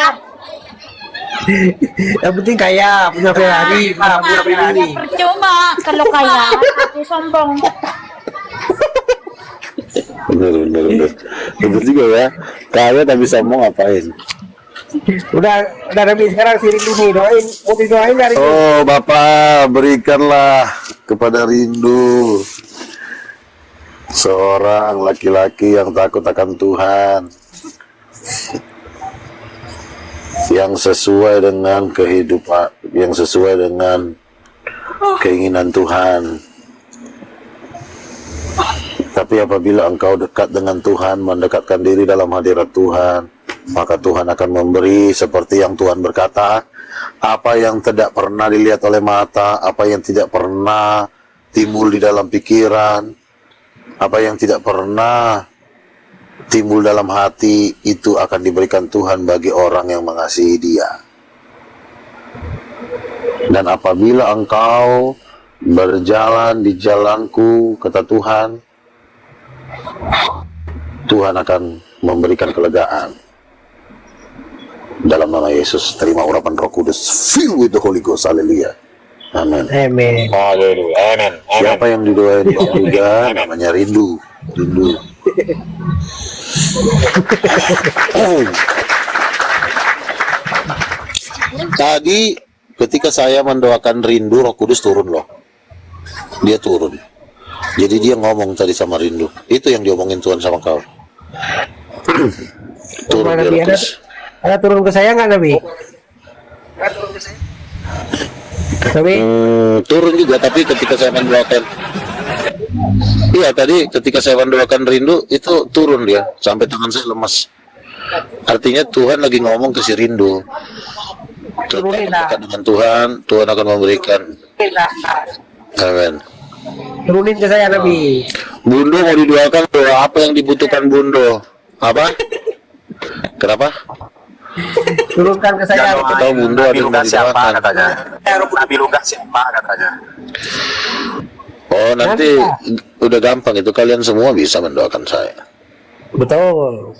Yang penting kaya, punya Ferrari, punya Ferrari. Percuma kalau kaya. Tapi sombong. Bener juga ya, kaya tapi sombong ngapain? Udah Nabi sekarang si Rindu nih doain, mau didoain dari Oh Bapak, berikanlah kepada Rindu seorang laki-laki yang takut akan Tuhan, yang sesuai dengan kehidupan, yang sesuai dengan keinginan Tuhan. Tapi apabila engkau dekat dengan Tuhan, mendekatkan diri dalam hadirat Tuhan, maka Tuhan akan memberi seperti yang Tuhan berkata, apa yang tidak pernah dilihat oleh mata, apa yang tidak pernah timbul di dalam pikiran, apa yang tidak pernah timbul dalam hati itu akan diberikan Tuhan bagi orang yang mengasihi Dia. Dan apabila engkau berjalan di jalanku, kata Tuhan, Tuhan akan memberikan kelegaan. Dalam nama Yesus, terima urapan Roh Kudus, fill with the Holy Ghost, haleluya. Amin. Amin. Haleluya. Amin. Siapa yang didoain Bang juga namanya rindu. Tadi ketika saya mendoakan rindu, Roh Kudus turun loh. Dia turun. Jadi dia ngomong tadi sama rindu. Itu yang diomongin Tuhan sama kau. Turun dia, Roh Kudus. Ada turun ke saya nggak, Nabi? Nabi? Turun juga, tapi ketika saya mendoakan, iya tadi ketika saya mendoakan rindu itu turun dia sampai tangan saya lemas. Artinya Tuhan lagi ngomong ke si rindu. Turunin lah. Dekat dengan Tuhan, Tuhan akan memberikan. Amin. Turunin ke saya, Nabi. Bundo mau didoakan doa apa yang dibutuhkan Bundo? Apa? Kenapa? Turunkan ke saya. Aku tahu Bundo ada yang mau siapa didoakan. katanya? Nabi Lukas siapa katanya? Oh nanti udah gampang itu, kalian semua bisa mendoakan saya. Betul.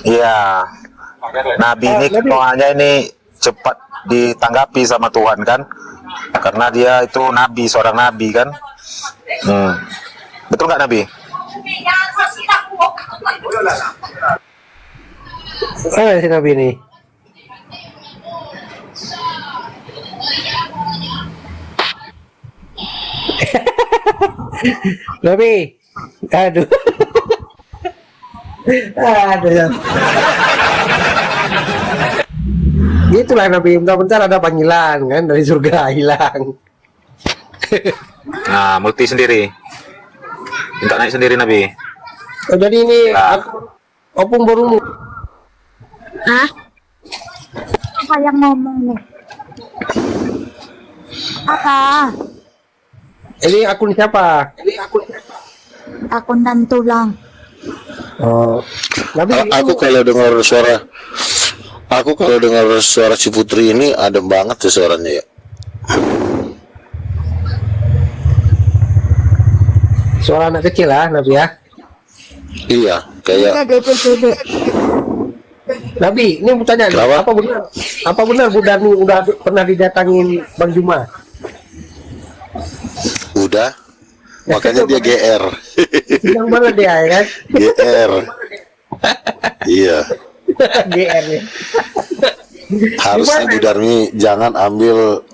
Iya. Nabi ini doanya ini cepat ditanggapi sama Tuhan kan? Karena dia itu nabi, seorang nabi kan? Betul nggak Nabi? Mana si Nabi ini? Nabi, aduh, aduh. Itulah Nabi, bentar-bentar ada panggilan kan dari surga hilang. Nah, multi sendiri. Minta naik sendiri Nabi. Oh, jadi ini Nah. opung baru. Hah? Apa yang ngomong nih? Apa? Ini akun siapa? Akun dan tulang. Oh, Nabi. Aku kalau dengar suara si Putri ini adem banget tuh suaranya ya. Suara anak kecil lah, Nabi ya. Iya, kayak Dede. Nabi, ini mau tanya, Kenapa? apa benar Bu Darni udah pernah didatangin Bang Juma? udah. Makanya dia GR. Yang banget dia ya kan? GR. Iya. GR ya. Harusnya Bu Darni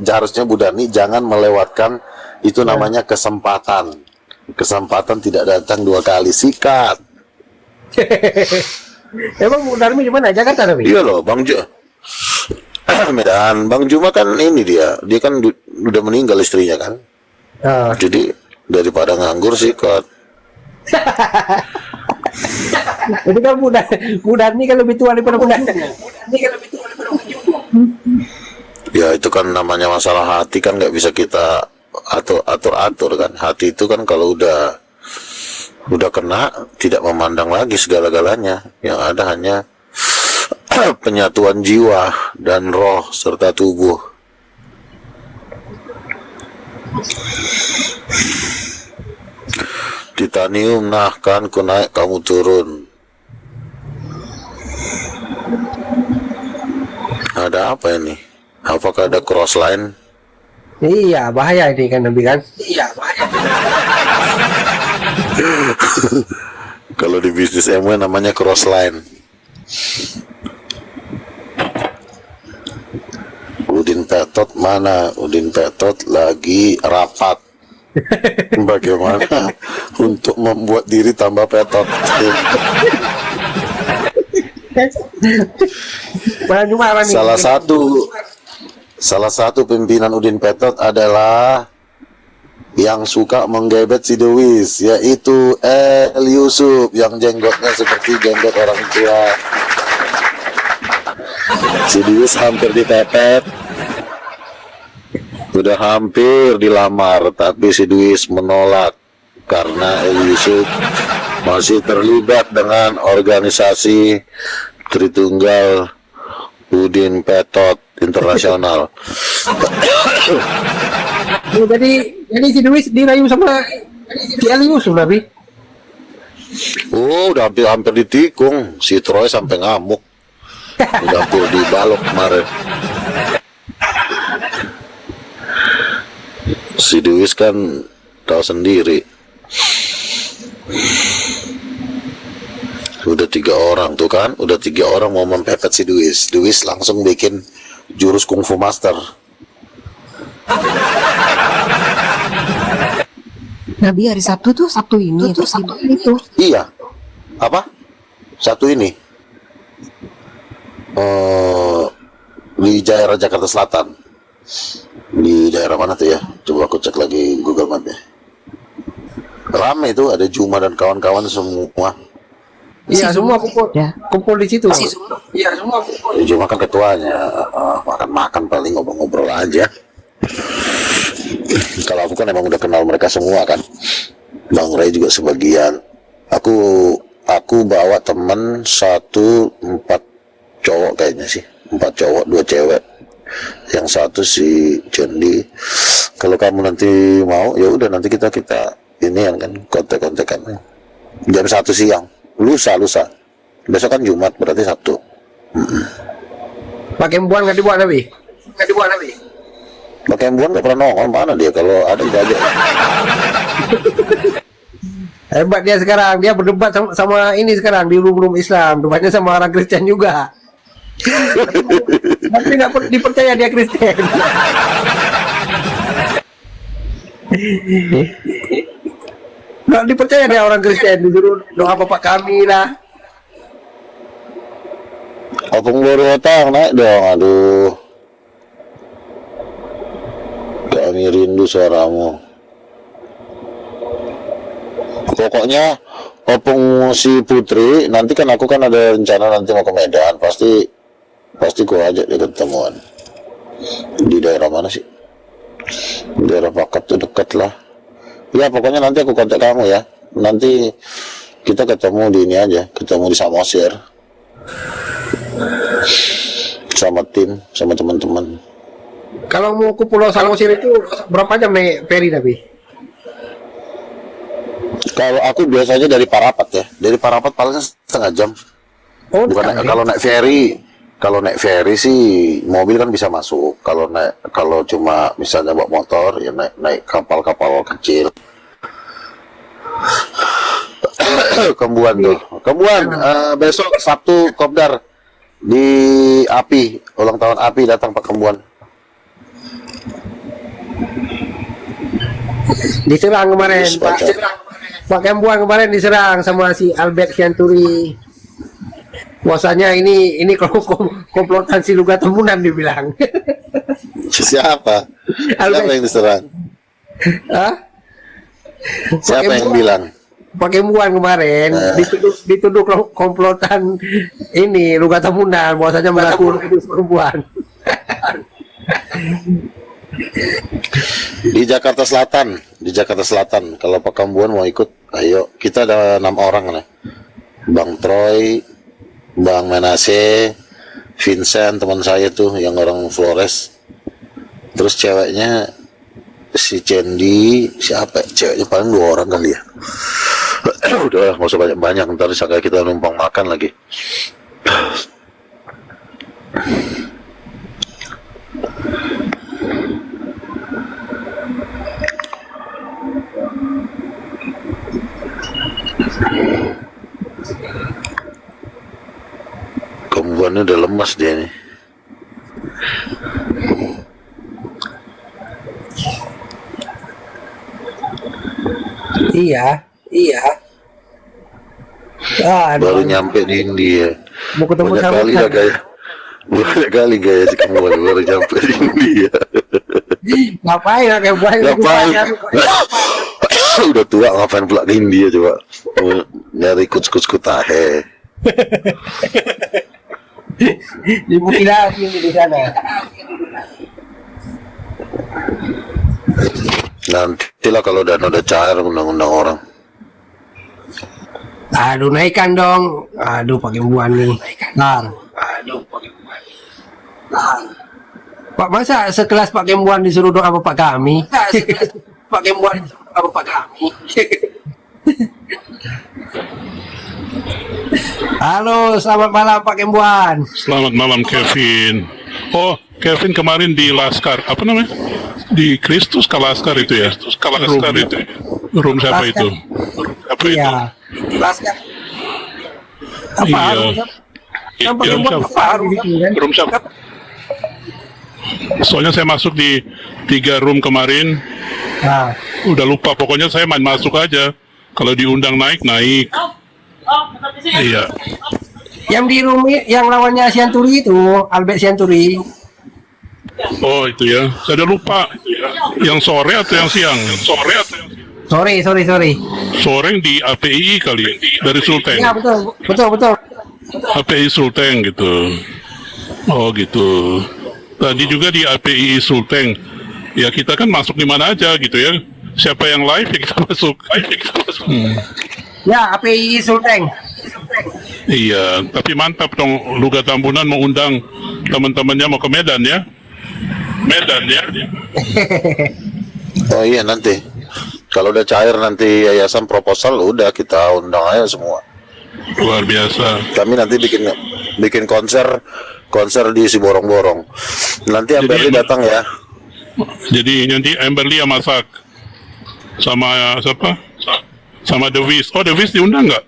harusnya Bu Darni jangan melewatkan itu namanya kesempatan. Kesempatan tidak datang dua kali, sikat. Emang Bu Darmi gimana? Jakarta Nabi? Iya loh, Bang Jo. Medan, Bang Juma kan ini dia kan udah meninggal istrinya kan. Oh. Jadi daripada nganggur sikat. Itu kan Bu Darmi kan lebih tua daripada Bu Darmi. Ya itu kan namanya masalah hati kan nggak bisa kita atur kan. Hati itu kan kalau udah kena tidak memandang lagi segala-galanya. Yang ada hanya penyatuan jiwa dan roh serta tubuh. Titanium, nah kan ku naik kamu turun. Ada apa ini? Apakah ada cross line? Iya, bahaya ini kan Nabi kan? Iya, bahaya. Kalau di bisnis MW namanya cross line. Udin Petot mana? Udin Petot lagi rapat. Bagaimana untuk membuat diri tambah petot? Mana Juma nih? Salah satu pimpinan Udin Petot adalah yang suka menggebet si Dewis, yaitu El Yusuf yang jenggotnya seperti jenggot orang tua. Si Dewis hampir dipepet, udah hampir dilamar, tapi si Dewis menolak. karena Eli Yusuf masih terlibat dengan organisasi Tritunggal Udin Petot Internasional. Oh, jadi si Dewi dirayu sama si Ali Yusuf Nabi. Oh, udah hampir ditikung. Si Troy sampai ngamuk. Udah hampir dibalok kemarin. Si Dewis kan tahu sendiri. Udah 3 orang tuh kan. Udah 3 orang mau mempepet si Dewis. Dewis langsung bikin jurus kungfu master. Nabi hari Sabtu tuh Sabtu ini itu Sabtu itu. Iya. Apa? Satu ini. Di daerah Jakarta Selatan. Di daerah mana tuh ya? Coba aku cek lagi Google Map-nya. Rame itu, ada Juma dan kawan-kawan semua. Iya, semua kumpul di situ. Iya, semua. Juma kan ketuanya. Makan-makan paling ngobrol-ngobrol aja. Kalau aku kan emang udah kenal mereka semua kan. Bang Ray juga sebagian. Aku bawa temen 4 cowok kayaknya sih. 4 cowok, 2 cewek. Yang satu si Cendi. Kalau kamu nanti mau, ya udah nanti kita ini kan kontek-kontekan. Jam 1 siang. Lusa. Besok kan Jumat, berarti Sabtu. Pakai embuan nggak dibuat Nabi? Pakai embuan nggak pernah nongol, mana dia? Kalau ada itu aja. Hebat dia sekarang, dia berdebat sama ini sekarang di room Islam, debatnya sama orang Kristen juga. Tapi nggak dipercaya dia Kristen. Nggak dipercaya dia orang Kristen, disuruh doa Bapak kami lah. Opung baru otak naik dong, aduh. Kami rindu suaramu. Pokoknya Opung si Putri, nanti kan aku kan ada rencana nanti mau ke Medan, pasti gua ajak dia ketemuan. Di daerah mana sih? Di daerah Pakat tuh dekat lah. Ya pokoknya nanti aku kontak kamu ya. Nanti kita ketemu di ini aja, ketemu di Samosir. Sama tim, sama teman-teman. Kalau mau ke Pulau Samosir itu berapa jam naik ferry Nabi? Kalau aku biasanya dari Parapat ya. Dari Parapat paling setengah jam. Oh, Bukan kalau naik ferry sih mobil kan bisa masuk. Kalau cuma misalnya bawa motor ya naik kapal-kapal kecil. Kembuan tuh. Kembuan besok Sabtu Kopdar di API, ulang tahun API datang Pak Kembuan. Diserang kemarin Pak Kembuan kemarin diserang sama si Albert Sianturi. Bahwasanya ini komplotan si Luga Tembunan dibilang. Siapa? Siapa yang diserang? Hah? Siapa yang bilang? Pak Kembuan kemarin dituduh komplotan ini Luga Tembunan, bahwasanya melakukan perempuan. Di Jakarta Selatan. Kalau Pak Kambuan mau ikut, ayo. Kita ada 6 orang nih. Bang Troy, Bang Menase, Vincent teman saya tuh yang orang Flores. Terus ceweknya si Cendi, siapa? Ceweknya paling 2 orang kali ya. Udah, nggak usah banyak-banyak. Ntar disangka kita numpang makan lagi. Kembuannya udah lemas dia nih. Iya. Baru nyampe di India. Mau ketemu Banyak sama kali lah gaya. Banyak kali gaya si Kembuan baru nyampe di India. Ngapain lah Kembuan? Ngapain? Udah tua ngapain pula ke India coba? Nyari kuts-kuts kutahe. Dimutasi di sana. Nanti Itulah kalau dana udah cair undang-undang orang. Aduh, naikkan dong. Aduh, pakai buan nih. Nah. Pak, masa sekelas Pak Kembuan disuruh doa Bapak kami? Pak Kembuan disuruh doa Bapak kami. Halo, selamat malam Pak Kembuan. Selamat malam Kevin. Oh, Kevin kemarin di Laskar, apa namanya? Di Kristus Kalaskar itu ya? Kalaskar itu. Room siapa Laskar. itu? Apa itu? Iya. Laskar. Apa? Iya. Yang Pak Room Kembuan siapa? apa? Room siapa? Soalnya saya masuk di 3 room kemarin, Nah, udah lupa. Pokoknya saya main masuk aja. Kalau diundang naik. Iya. yang di room yang lawannya Sianturi itu, Albert Sianturi. Oh itu ya. Saya udah lupa. Yang sore atau yang siang? Sorry. Sore yang di API kali, dari Sulteng. Iya, betul. API Sulteng gitu. Oh gitu. Tadi juga di API Sulteng. Ya kita kan masuk di mana aja gitu ya. Siapa yang live ya kita masuk. Ya, API Sulteng. Iya, tapi mantap dong Luga Tambunan mau undang teman-temannya mau ke Medan ya. Oh iya, nanti kalau udah cair nanti yayasan proposal, udah kita undang aja semua. Luar biasa. Kami nanti bikin konser di si borong-borong. Nanti Amberly datang ya. Jadi nanti Amberly yang masak sama siapa? Sama The Wiz. Oh The Wiz diundang nggak?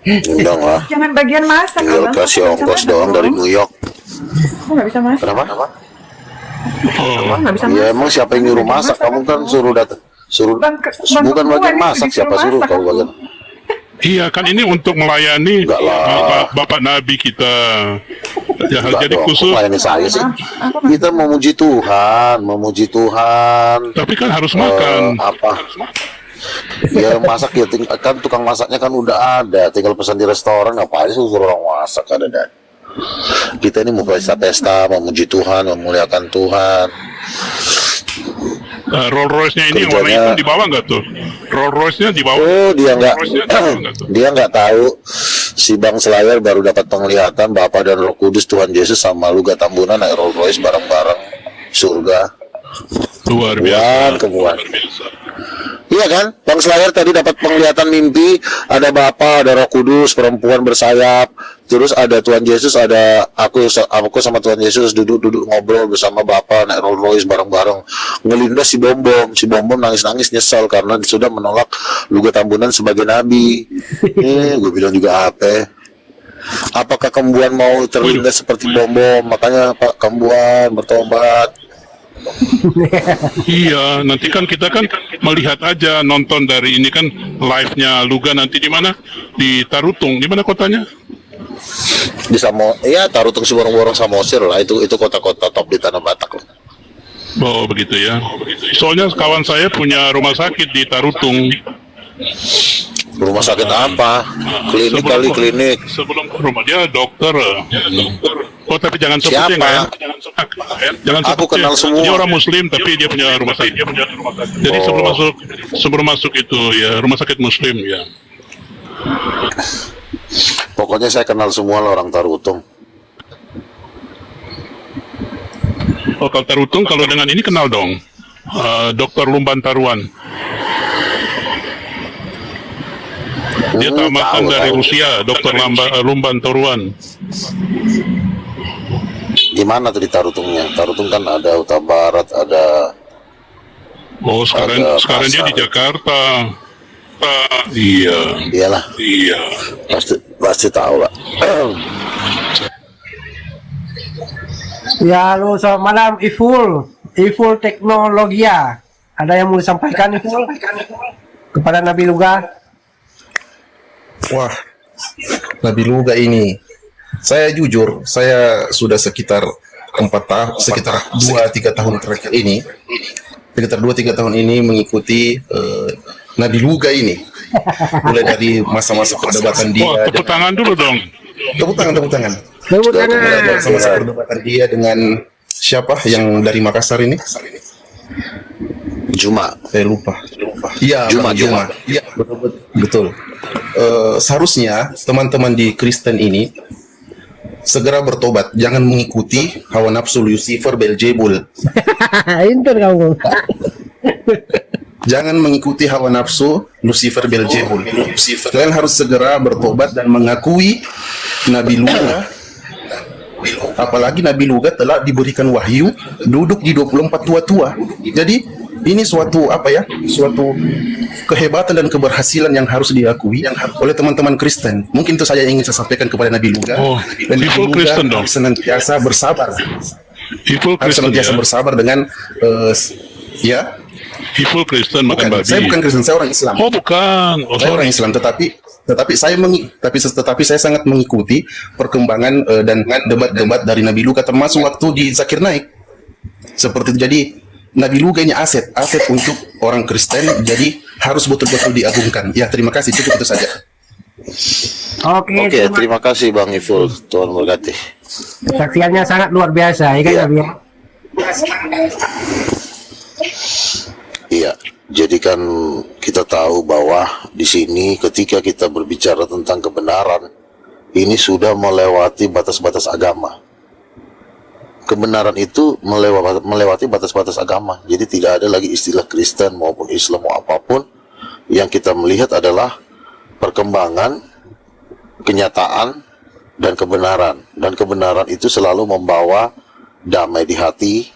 Undang lah. Jangan bagian masak. Tinggal Abang. kasih Aku nggak bisa ongkos masak, doang Bang. dari New York. Aku nggak bisa masak. Kenapa? Oh, Nggak bisa Ya masak. emang siapa yang nyuruh masak? Kamu kan suruh datang. Suruh Bang, bukan Bang, bagian ini masak, disuruh siapa suruh masak. kau bagian. iya kan ini untuk melayani Enggak lah. Bapak Nabi kita. Ya, Enggak jadi dong, khusus. kok melayani saya sih. Kita memuji Tuhan. Tapi kan harus makan. Apa? Ya masak ya, kan tukang masaknya kan udah ada, tinggal pesan di restoran, ngapain sih suruh orang masak, ada dan kita ini mau pesta-pesta, memuji Tuhan, memuliakan Tuhan. Rolls Royce-nya ini yang warna Kerjanya- hitam di bawah nggak tuh? Rolls Royce-nya di bawah. Oh, dia nggak Rolls Royce-nya di bawah nggak tuh? dia nggak tahu si Bang Selayar baru dapat penglihatan Bapa dan Roh Kudus Tuhan Yesus sama Luga Tambunan naik Rolls Royce bareng-bareng surga. Luar biasa. Kebuan. Luar biasa. Iya kan? Bang Selayar tadi dapat penglihatan mimpi, ada Bapa, ada Roh Kudus, perempuan bersayap, terus ada Tuhan Yesus, ada aku sama Tuhan Yesus duduk ngobrol bersama Bapa naik Rolls Royce bareng-bareng. Ngelindas si Bom nangis-nangis nyesal karena sudah menolak Luga Tambunan sebagai nabi. Gue bilang juga apa? Apakah Kembuan mau terlindas seperti Bom? Makanya Pak Kembuan bertobat. Iya, nanti kan kita kan melihat aja, nonton dari ini kan live-nya Luga nanti di mana? Di Tarutung, di mana kotanya? Di Tarutung Borong-Borong Samosir lah, itu kota-kota top di Tanah Batak lah. Oh begitu ya. Soalnya kawan saya punya rumah sakit di Tarutung. Rumah sakit apa? Klinik kali, klinik. Sebelum rumah dia dokter. Oh tapi jangan sebut Siapa? ya nggak ya? Jangan sebut Aku kenal ya. semua. Dia orang Muslim tapi dia punya rumah sakit. Jadi sebelum masuk itu ya rumah sakit Muslim ya. Pokoknya saya kenal semua lah orang Tarutung. Oh kalau Tarutung kalau dengan ini kenal dong. Dokter Lumban Taruan. Dia tamatan dari Rusia, Dokter Lumban Taruan. Di mana tuh di Tarutungnya? Tarutung kan ada Utara Barat, ada. Oh sekarang dia di Jakarta. Iya. Iyalah, Iya. pasti tahu lah. Ya, halo, selamat malam Iful Teknologia. Ada yang mau disampaikan Iful kepada Nabi Luga? Wah, Nabi Luga ini, saya jujur, saya sudah sekitar 2-3 tahun terakhir ini, sekitar 2-3 tahun ini mengikuti Nabi Luga ini, mulai dari masa-masa perdebatan dia. Wah, tepuk tangan dulu dong. Tepuk tangan. Tepuk Mulai dari tangan. masa-masa perdebatan dia dengan siapa yang dari Makassar ini? Juma. Saya lupa. Iya, Juma. Iya, betul. Seharusnya teman-teman di Kristen ini segera bertobat, jangan mengikuti hawa nafsu Lucifer Beelzebul. Itu kamu. Jangan mengikuti hawa nafsu Lucifer Beelzebul. Kalian harus segera bertobat dan mengakui Nabi Luga. Apalagi Nabi Luga telah diberikan wahyu duduk di 24 tua-tua. Jadi ini suatu suatu kehebatan dan keberhasilan yang harus diakui oleh teman-teman Kristen. Mungkin itu saya ingin saya sampaikan kepada Nabi Luga. Dan Nabi people Luga Kristen dong. harus senantiasa bersabar. People Harus Kristen senantiasa ya. bersabar dengan ya. People Kristen makan Bukan, babi. saya bukan Kristen, saya orang Islam. Oh bukan. Oh Saya orang sorry. Islam, tetapi saya sangat mengikuti perkembangan dan debat-debat dari Nabi Luga, termasuk waktu di Zakir Naik. Seperti itu. Jadi Nabi Luga ini aset untuk orang Kristen, jadi harus betul-betul diagungkan. Ya, terima kasih, cukup itu saja. Oke, Oke, terima kasih Bang Iful. Tuhan berkati. kesaksiannya sangat luar biasa, ya kan Iya. Nabi? Iya, jadi kan kita tahu bahwa di sini ketika kita berbicara tentang kebenaran, ini sudah melewati batas-batas agama. Kebenaran itu melewati batas-batas agama. Jadi tidak ada lagi istilah Kristen maupun Islam maupun apapun. Yang kita melihat adalah perkembangan, kenyataan, dan kebenaran. Dan kebenaran itu selalu membawa damai di hati,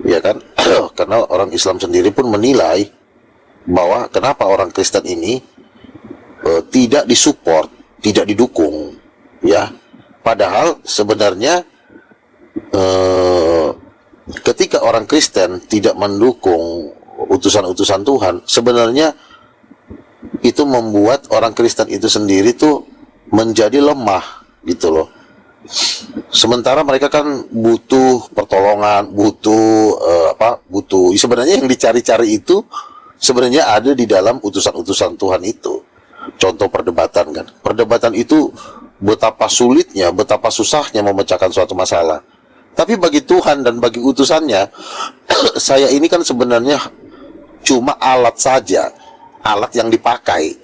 ya kan? Karena orang Islam sendiri pun menilai bahwa kenapa orang Kristen ini tidak disupport, tidak didukung, ya. Padahal sebenarnya ketika orang Kristen tidak mendukung utusan-utusan Tuhan, sebenarnya itu membuat orang Kristen itu sendiri tuh menjadi lemah, gitu loh. Sementara mereka kan butuh pertolongan, butuh sebenarnya yang dicari-cari itu sebenarnya ada di dalam utusan-utusan Tuhan itu. Contoh perdebatan kan. Perdebatan itu betapa sulitnya, betapa susahnya memecahkan suatu masalah. Tapi bagi Tuhan dan bagi utusannya, saya ini kan sebenarnya cuma alat saja, alat yang dipakai.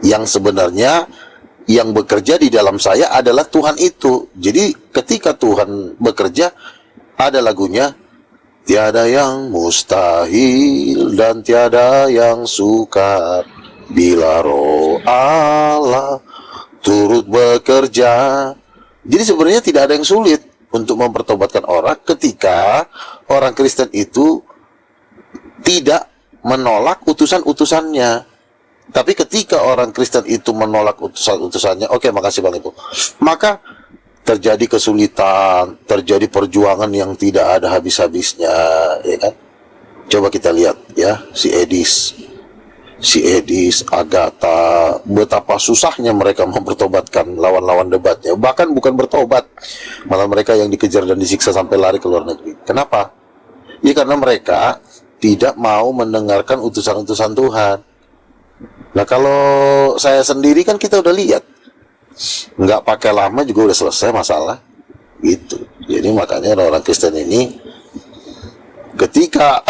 Yang sebenarnya yang bekerja di dalam saya adalah Tuhan itu. Jadi ketika Tuhan bekerja, ada lagunya, tiada yang mustahil dan tiada yang sukar bila Roh Allah turut bekerja. Jadi sebenarnya tidak ada yang sulit untuk mempertobatkan orang ketika orang Kristen itu tidak menolak utusan-utusannya. Tapi ketika orang Kristen itu menolak utusan-utusannya, oke, makasih Bang Ibu, maka terjadi kesulitan, terjadi perjuangan yang tidak ada habis-habisnya, ya kan? Coba kita lihat ya, si Edis, Agatha, betapa susahnya mereka mempertobatkan lawan-lawan debatnya. Bahkan bukan bertobat, malah mereka yang dikejar dan disiksa sampai lari ke luar negeri. Kenapa? Ya karena mereka tidak mau mendengarkan utusan-utusan Tuhan. Nah kalau saya sendiri kan kita udah lihat, nggak pakai lama juga udah selesai masalah, gitu. Jadi makanya orang Kristen ini ketika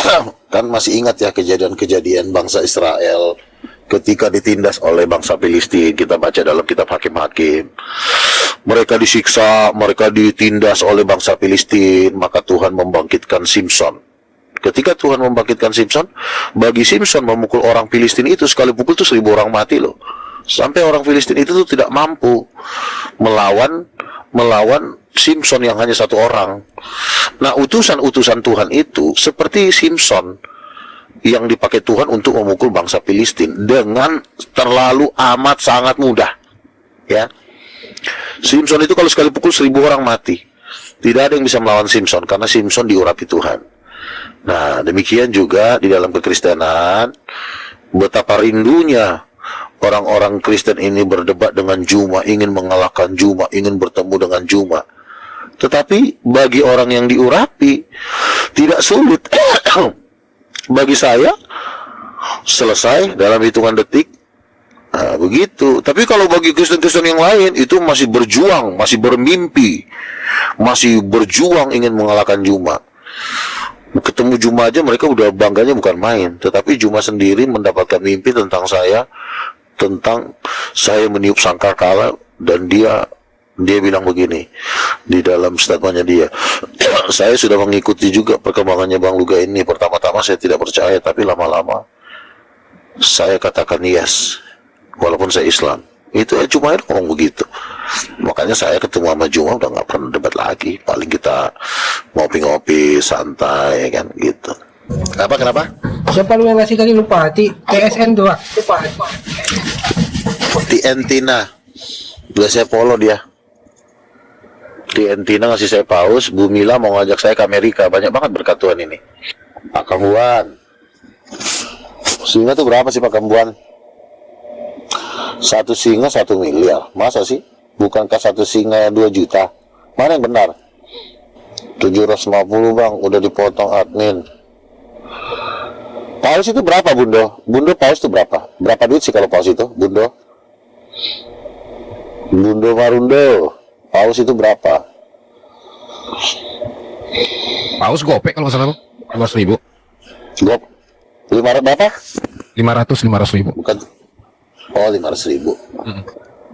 kan masih ingat ya kejadian-kejadian bangsa Israel ketika ditindas oleh bangsa Filistin, kita baca dalam kitab Hakim-Hakim. Mereka disiksa, mereka ditindas oleh bangsa Filistin, maka Tuhan membangkitkan Simson. Ketika Tuhan membangkitkan Simson, bagi Simson memukul orang Filistin itu sekali pukul itu 1000 orang mati loh. Sampai orang Filistin itu tuh tidak mampu melawan Simson yang hanya satu orang. Nah, utusan-utusan Tuhan itu seperti Simson yang dipakai Tuhan untuk memukul bangsa Filistin dengan terlalu amat sangat mudah. Ya, Simson itu kalau sekali pukul 1000 orang mati. Tidak ada yang bisa melawan Simson karena Simson diurapi Tuhan. Nah, demikian juga di dalam kekristenan, betapa rindunya orang-orang Kristen ini berdebat dengan Juma, ingin mengalahkan Juma, ingin bertemu dengan Juma. Tetapi bagi orang yang diurapi tidak sulit. Bagi saya selesai dalam hitungan detik. Nah, begitu. Tapi kalau bagi Kristen-Kristen yang lain itu masih berjuang, masih bermimpi, masih berjuang ingin mengalahkan Juma. Ketemu Juma aja mereka udah bangganya bukan main. Tetapi Juma sendiri mendapatkan mimpi tentang saya meniup sangkakala, dan dia bilang begini di dalam statementnya dia, saya sudah mengikuti juga perkembangannya Bang Luga ini. Pertama-tama saya tidak percaya, tapi lama-lama saya katakan yes, walaupun saya Islam. Itu Juma itu ngomong begitu. Makanya saya ketemu sama Juma udah nggak pernah debat lagi. Paling kita ngopi-ngopi santai kan gitu. Kenapa? Siapa lu yang ngasih tadi, lupa? TSN tuh, Pak. Lupa. Tientina. Udah saya follow dia. Tientina ngasih saya paus. Bu Mila mau ngajak saya ke Amerika. Banyak banget berkatuan ini. Pak Kambuan. Singa tuh berapa sih Pak Kambuan? Satu singa 1 miliar. Masa sih? Bukankah satu singa 2 juta? Mana yang benar? 750 Bang, udah dipotong admin. Paus itu berapa Bundo? Bundo paus itu berapa? Berapa duit sih kalau paus itu? Bundo Marundo, paus itu berapa? Paus gopek kalau nggak salah, 500.000. Gop 500 berapa? 500.000. Bukan. Oh, 500.000.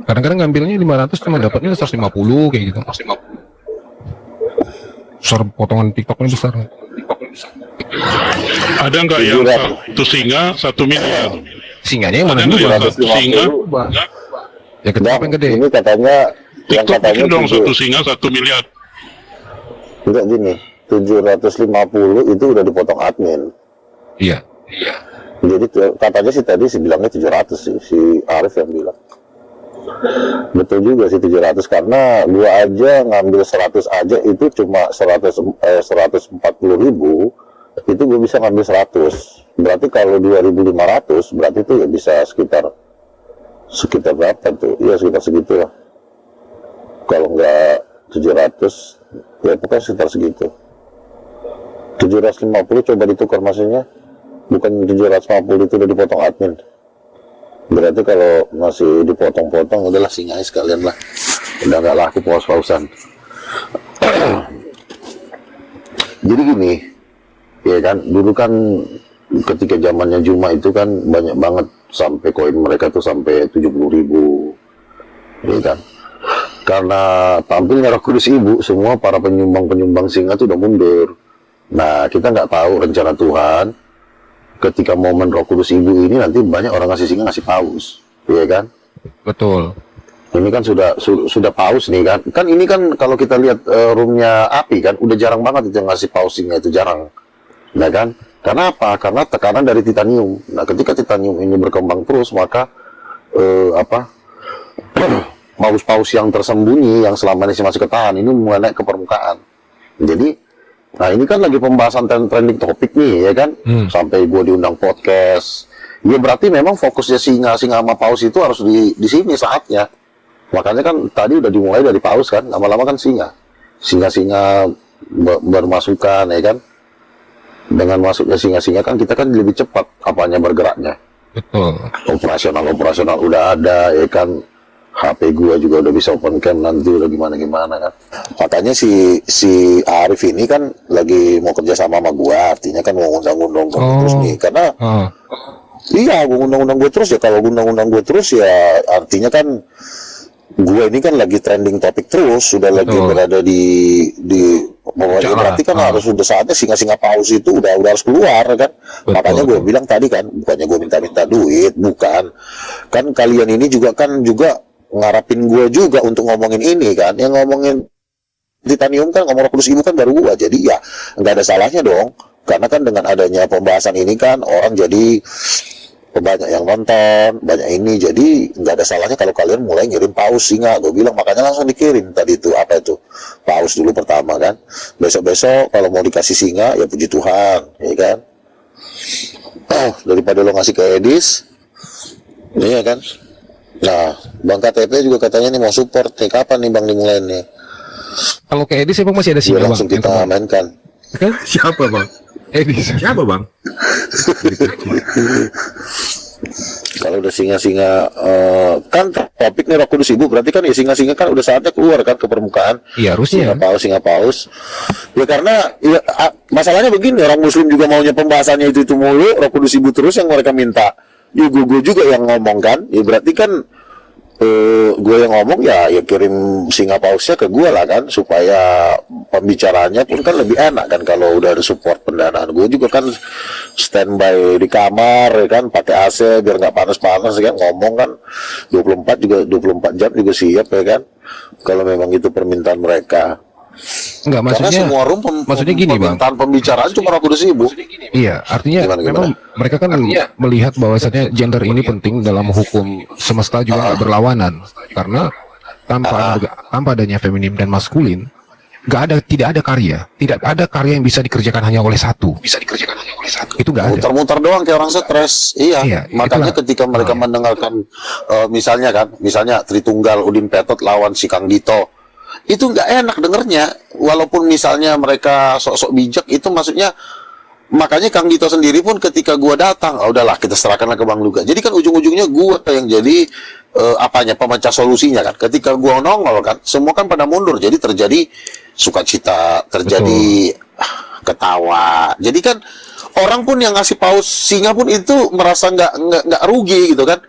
Kadang-kadang ngambilnya 500 cuma dapatnya 150 kayak gitu. Besar, potongan TikToknya besar. Ada nggak yang satu singa 1 miliar? Singanya yang mana Ada dulu? nggak yang Bang? satu singa? Ya gede apa yang gede? Ini katanya yang TikTok katanya bikin dong 7. satu singa 1 miliar. Enggak gini, 750 itu udah dipotong admin. Iya. Jadi katanya sih tadi bilangnya 700 sih, si Arif yang bilang. Betul juga sih 700, karena gua aja ngambil 100 aja itu cuma 140.000, itu gua bisa ngambil 100. Berarti kalau 2.500 berarti itu ya bisa sekitar berapa tuh? Ya sekitar segitu lah. Kalau nggak 700 ya pokoknya sekitar segitu. 750 coba ditukar maksudnya, bukan 750 itu udah dipotong admin. Berarti kalau masih dipotong-potong udahlah singai sekalian lah, udah nggak laku paus-pausan. Jadi gini ya kan, dulu kan ketika zamannya Juma itu kan banyak banget, sampai koin mereka tuh sampai 70.000 ya kan. Karena tampilnya Roh Kudus Ibu, semua para penyumbang singa tuh udah mundur. Nah, kita nggak tahu rencana Tuhan ketika momen Roh Kudus Ibu ini nanti banyak orang ngasih singa, ngasih paus, ya kan? Betul. Ini kan sudah paus nih kan? Kan ini kan kalau kita lihat roomnya Api kan, udah jarang banget itu yang ngasih paus singa, itu jarang, nah kan? Karena apa? Karena tekanan dari titanium. Nah, ketika titanium ini berkembang terus, maka paus-paus yang tersembunyi yang selama ini masih ketahan ini mulai naik ke permukaan. Jadi, nah ini kan lagi pembahasan trending topik nih ya kan, sampai gue diundang podcast. Ya berarti memang fokusnya singa sama paus itu harus di sini saatnya. Makanya kan tadi udah dimulai dari paus kan, lama-lama kan singa bermasukan ya kan. Dengan masuknya singa kan kita kan lebih cepat apanya bergeraknya. Betul. Operasional udah ada ya kan. HP gua juga udah bisa open cam nanti, udah gimana kan. Makanya si Arif ini kan lagi mau kerja sama gua, artinya kan mau undang-undang terus nih, karena iya gua undang-undang gua terus ya. Kalau undang-undang gua terus ya artinya kan gua ini kan lagi trending topik terus, sudah lagi berada di berarti kan harus udah saatnya singa paus itu udah harus keluar kan. Makanya gue bilang tadi kan, bukannya gue minta duit, bukan kan, kalian ini juga ngarapin gue juga untuk ngomongin ini kan, yang ngomongin titanium kan, ngomong Roh Kudus Ibu kan baru gue, jadi ya nggak ada salahnya dong, karena kan dengan adanya pembahasan ini kan orang jadi banyak yang nonton, banyak ini, jadi nggak ada salahnya kalau kalian mulai ngirim paus singa. Gue bilang makanya langsung dikirim tadi itu, apa itu, paus dulu pertama kan, besok kalau mau dikasih singa ya puji Tuhan ya kan. Daripada lo ngasih ke Edis iya kan. Nah, Bang KTP juga katanya nih mau support nih, kapan nih Bang dimulai nih? Kalau ke Edis emang masih ada singa, langsung Bang, kita mainkan. Siapa Bang? Edis. Siapa Bang? Kalau udah singa-singa kan topik nih Roh Kudus Ibu, berarti kan ya singa-singa kan udah saatnya keluar kan ke permukaan. Iya, harusnya. Singa paus. Ya karena ya, masalahnya begini, orang Muslim juga maunya pembahasannya itu mulu, Roh Kudus Ibu terus yang mereka minta. Ya gue juga yang ngomong kan. Ya berarti kan gue yang ngomong ya kirim singa pausnya ke gue lah kan, supaya pembicaranya pun kan lebih enak kan kalau udah ada support pendanaan. Gue juga kan standby di kamar ya kan, pakai AC biar nggak panas-panas kan, ngomong kan 24 jam juga siap ya kan, kalau memang itu permintaan mereka. Enggak, maksudnya Karena semua room maksudnya gini, Bang. permintaan pembicaraan cuma Roh Kudus Ibu. Iya, artinya Gimana? memang mereka kan melihat bahwasannya gender ini penting dalam hukum semesta juga nggak berlawanan, karena tanpa adanya feminim dan maskulin tidak ada karya yang bisa dikerjakan hanya oleh satu. Itu nggak ada. Muter-muter doang kayak orang stres. Iya. Makanya ketika mereka mendengarkan misalnya Tritunggal Udin Petot lawan si Kang Dito, itu nggak enak dengernya, walaupun misalnya mereka sok-sok bijak, itu maksudnya. Makanya Kang Dito sendiri pun ketika gua datang, udahlah kita serahkanlah ke Bang Luga. Jadi kan ujung-ujungnya gua yang jadi pemecah solusinya kan. Ketika gua nongol kan, semua kan pada mundur. Jadi terjadi sukacita, terjadi ketawa. Jadi kan orang pun yang ngasih paus singa pun itu merasa nggak rugi gitu kan.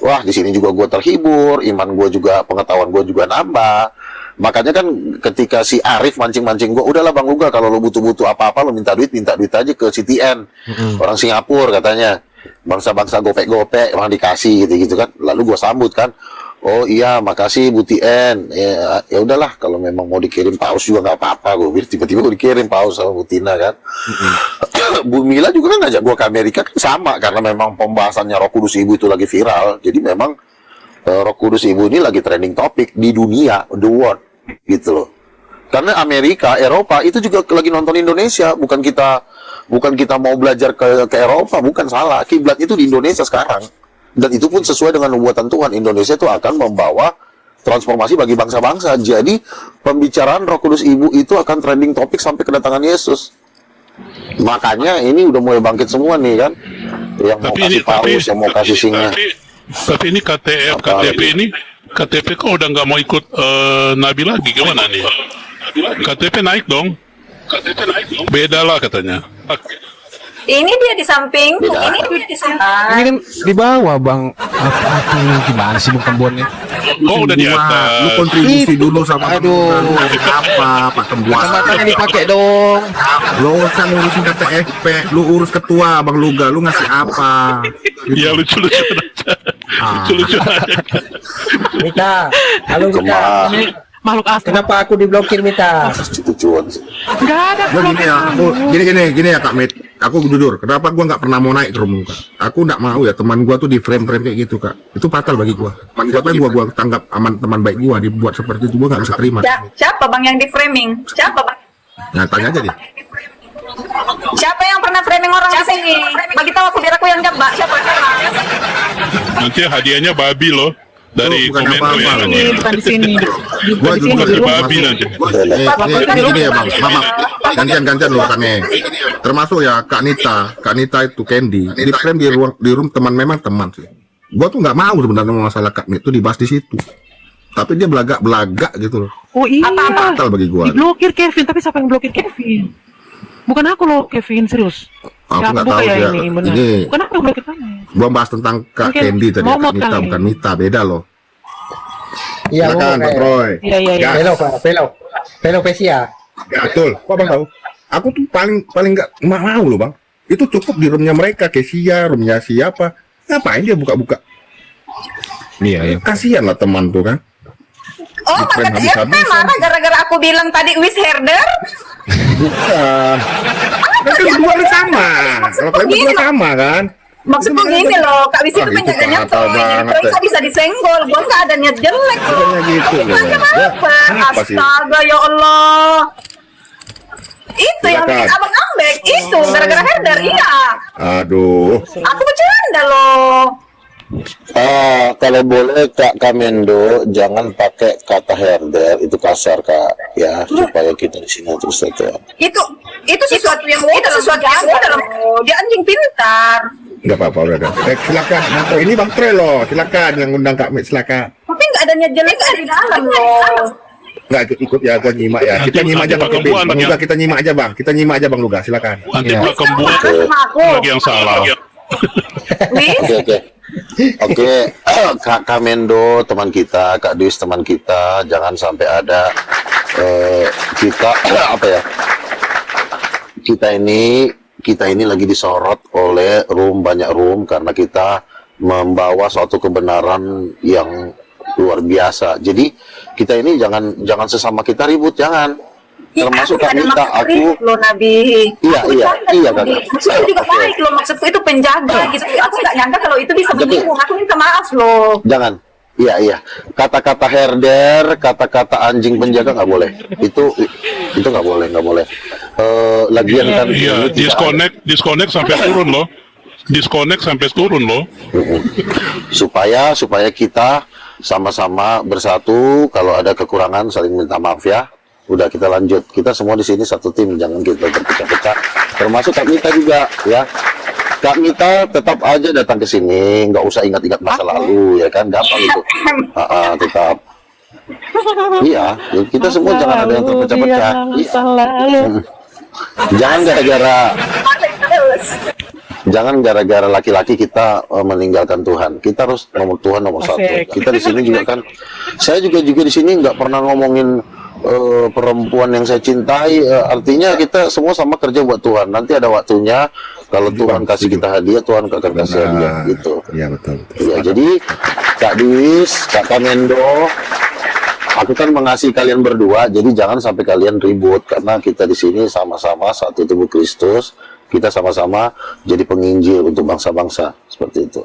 Wah, di sini juga gua terhibur, iman gua juga, pengetahuan gua juga nambah. Makanya kan ketika si Arif mancing-mancing gua, udahlah Bang Luga, kalau lo butuh-butuh apa-apa lo minta duit aja ke CTN. Orang Singapura katanya. Bangsa-bangsa gopek-gopek emang dikasih gitu-gitu kan. Lalu gua sambut kan. Oh iya, makasih Bu Tien. Ya udahlah, kalau memang mau dikirim paus juga nggak apa-apa. Gue tiba-tiba gue dikirim paus sama Bu Tina kan. Bu Mila juga kan ngajak gua ke Amerika kan sama, karena memang pembahasannya Roh Kudus Ibu itu lagi viral. Jadi memang Roh Kudus Ibu ini lagi trending topik di dunia, the world gitu loh. Karena Amerika, Eropa itu juga lagi nonton Indonesia, bukan kita mau belajar ke Eropa, bukan, salah. Kiblat itu di Indonesia sekarang. Dan itu pun sesuai dengan nubuatan Tuhan. Indonesia itu akan membawa transformasi bagi bangsa-bangsa. Jadi pembicaraan Roh Kudus Ibu itu akan trending topik sampai kedatangan Yesus. Makanya ini udah mulai bangkit semua nih kan. Yang mau kasih paus, yang mau kasih singa. Tapi ini KTP kok udah nggak mau ikut Nabi lagi, gimana nih? KTP naik dong. Beda lah katanya. Ini dia di samping. Beda. Ini dia di samping. Ini kan di bawah, Bang. Gimana sih Bang Kembonnya? Oh, udah di atas. Lu kontribusi dulu sama Aduh. apa Pak Tembuas. Kacamatanya dipakai dong. Lu usah ngurusin KTP, lu urus ketua Bang Luga, lu ngasih apa? Ya lucu-lucu aja. Lucu-lucu aja. Mita, halo Mita. Kemana? Makhluk asli. Kenapa aku diblokir Mita? Cucu-cucuan sih. Enggak ada. Gua gini ya, gini ya Kak Mit. Aku jujur, kenapa gua nggak pernah mau naik ke rumah Kak? Aku nggak mau ya teman gua tuh di frame-frame kayak gitu Kak. Itu fatal bagi gua. Siapa yang gua tanggap aman teman baik gua dibuat seperti itu, gua nggak bisa terima. Siapa Bang yang di framing? Siapa Bang? Nah, tanya aja dia. Siapa yang pernah framing orang di sini? Bagi tahu aku biar aku yang jambak. Siapa? Nanti hadiahnya babi loh. Dari Oh, bukan komentar apa-apa. ya. Bukan di sini. Gua juga Kasih babi nanti. Gini ya Bang, maaf. Gantian loh Kak Nih. Termasuk ya Kak Nita itu Candy. Di frame di room teman, memang teman sih. Gua tuh nggak mau sebenarnya masalah Kak Nit itu dibahas di situ. Tapi dia belagak gitu loh. Oh iya. Fatal bagi gua. Diblokir Kevin, tapi siapa yang blokir Kevin? Bukan aku loh, Kevin, serius. Aku Ya, nggak bukan tahu ya dia. ini, benar. Ini Bukan aku yang blokir kamu. gua bahas tentang Kak Mungkin Candy tadi, Kak momot Nita kali. bukan Mita, beda loh. Iya, Silakan Pak Troy. Iya. Ya, Velo Pesia. betul. Kok Bang tahu? Aku tuh paling nggak mau loh Bang. Itu cukup di roomnya mereka, Kesia, roomnya siapa. Ngapain dia buka-buka? Iya. Kasihan lah teman tuh kan. Oh, Di frame makanya dia habis-habisan. marah gara-gara aku bilang tadi wis herder. Bukan. Kan berdua lu sama. Kalau kalian berdua sama kan. Maksudku gini loh, Kak Wis itu itu penjaganya fatal Troy. banget, Troy ya. nggak bisa disenggol, gua nggak ada niat jelek loh. Bukannya gitu loh. Kenapa? Apa sih? Astaga, ya Allah. Itu yang Silakan. bikin abang ambek, itu gara-gara herder, iya. Aduh. Aku bercanda loh. Kalau boleh Kak Kamendo jangan pakai kata herder, itu kasar Kak ya, supaya kita di sini terus saja. Itu sesuatu yang mudah loh dia anjing pintar. Nggak apa-apa, udah. Silakan. Nah, ini Bang Tre loh, silakan yang undang Kak Mit, silakan. Tapi nggak ada niat jelek di dalam loh. Nggak ikut ya, gua nyimak ya. Kita nyimak aja Bang Kebin. Bang Luga, kita nyimak aja Bang. Kita nyimak aja Bang Luga, silakan. Nanti Pak Kembuan Sama aku. lagi yang salah. Nih, Oke, Kak Kamendo teman kita, Kak Duis teman kita, jangan sampai ada kita apa ya? Kita ini lagi disorot oleh banyak room karena kita membawa suatu kebenaran yang luar biasa. Jadi kita ini jangan sesama kita ribut, jangan. Termasuk Kak Mita, aku loh Nabi. iya Kak. Maksudku juga baik loh, maksudku itu penjaga gitu. Aku nggak nyangka kalau itu bisa menyinggung. Aku minta maaf loh. Jangan. Iya. Kata-kata herder, kata-kata anjing penjaga nggak boleh. Itu nggak boleh. Lagian kan Iya, ini tidak disconnect sampai turun loh. Disconnect sampai turun loh. supaya kita sama-sama bersatu. Kalau ada kekurangan saling minta maaf ya. Udah, kita lanjut. Kita semua di sini satu tim, jangan kita berpecah-pecah. Termasuk Kak Mita juga ya. Kak Mita tetap aja datang ke sini, nggak usah ingat-ingat masa lalu ya kan, gampang itu. Tetap. Iya, kita semua jangan ada yang terpecah-pecah. Iya. Jangan gara-gara laki-laki kita meninggalkan Tuhan. Kita harus nomor Tuhan nomor satu. Kita di sini juga kan. Saya juga di sini nggak pernah ngomongin perempuan yang saya cintai. Artinya kita semua sama kerja buat Tuhan. Nanti ada waktunya kalau Tuhan kasih kita hadiah, Tuhan akan kasih hadiah gitu. Iya betul. Ya, jadi Kak Duis, Kak Kamendo, aku kan mengasihi kalian berdua, jadi jangan sampai kalian ribut karena kita di sini sama-sama satu tubuh Kristus. Kita sama-sama jadi penginjil untuk bangsa-bangsa seperti itu.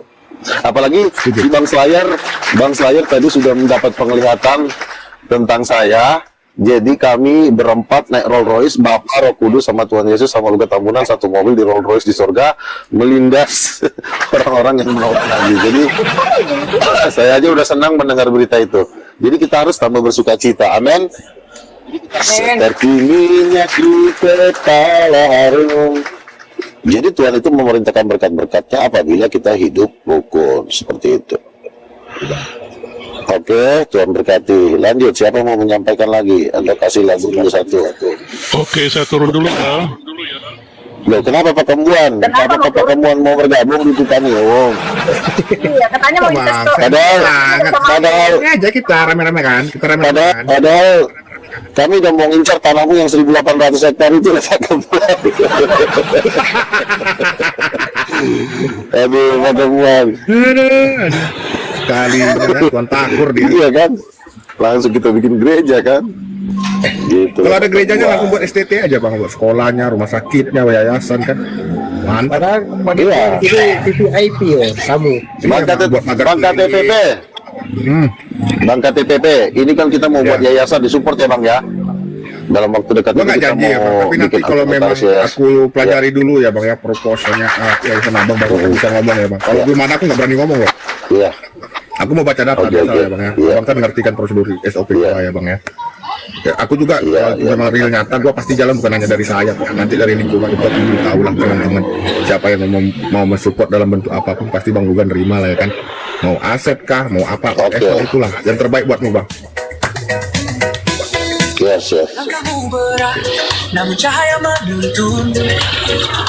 Apalagi di Bang Slayer tadi sudah mendapat penglihatan tentang saya. Jadi kami berempat naik Rolls Royce, Bapak, Roh Kudus, sama Tuhan Yesus, sama Luga Tambunan, satu mobil di Rolls Royce di surga, melindas orang-orang yang menolak Nabi. Jadi saya aja udah senang mendengar berita itu. Jadi kita harus tambah bersuka cita. Amin. Seperti minyak di kepala harum. Jadi Tuhan itu memerintahkan berkat-berkatnya apabila kita hidup rukun seperti itu. Oke, Tuhan berkati. Lanjut, siapa mau menyampaikan lagi? Atau kasih lagu dulu satu. Oke, saya turun dulu ya. Loh, kenapa Pak Kembuan? Kenapa Pak Kembuan mau bergabung di Titanium? Iya, katanya mau investor. Padahal aja kita rame-rame kan. Padahal kami udah mau ngincar tanahmu yang 1.800 hektar itu lah Pak Kembuan. Aduh, Pak Kembuan. Kali Tuan takur dia. Iya kan? Langsung kita bikin gereja kan? Gitu. Kalau ada gerejanya langsung buat STT aja Bang, buat sekolahnya, rumah sakitnya, yayasan kan. Mantap. Padahal itu VIP ya, kamu. Bang KTPP. Bang KTPP, ini kan kita mau buat yayasan disupport ya Bang ya. Dalam waktu dekat Gua nggak kita janji ya Bang, tapi nanti kalau memang aku pelajari dulu ya Bang ya proposalnya yayasan Abang baru aku bisa ngomong ya Bang. Kalau belum ada aku nggak berani ngomong loh. Iya. Aku mau baca data biasa ya Bang ya. Abang kan ngerti kan prosedur SOP ya Bang ya. Ya, aku juga kalau memang real nyata, gua pasti jalan bukan hanya dari saya, nanti dari lingkungan itu aku tahu lah teman-teman siapa yang mau mensupport dalam bentuk apapun pasti Bang Lugan nerima lah ya kan. Mau aset kah, mau apa, itulah yang terbaik buatmu Bang. Yes. Langkahmu berat, namun cahaya menuntun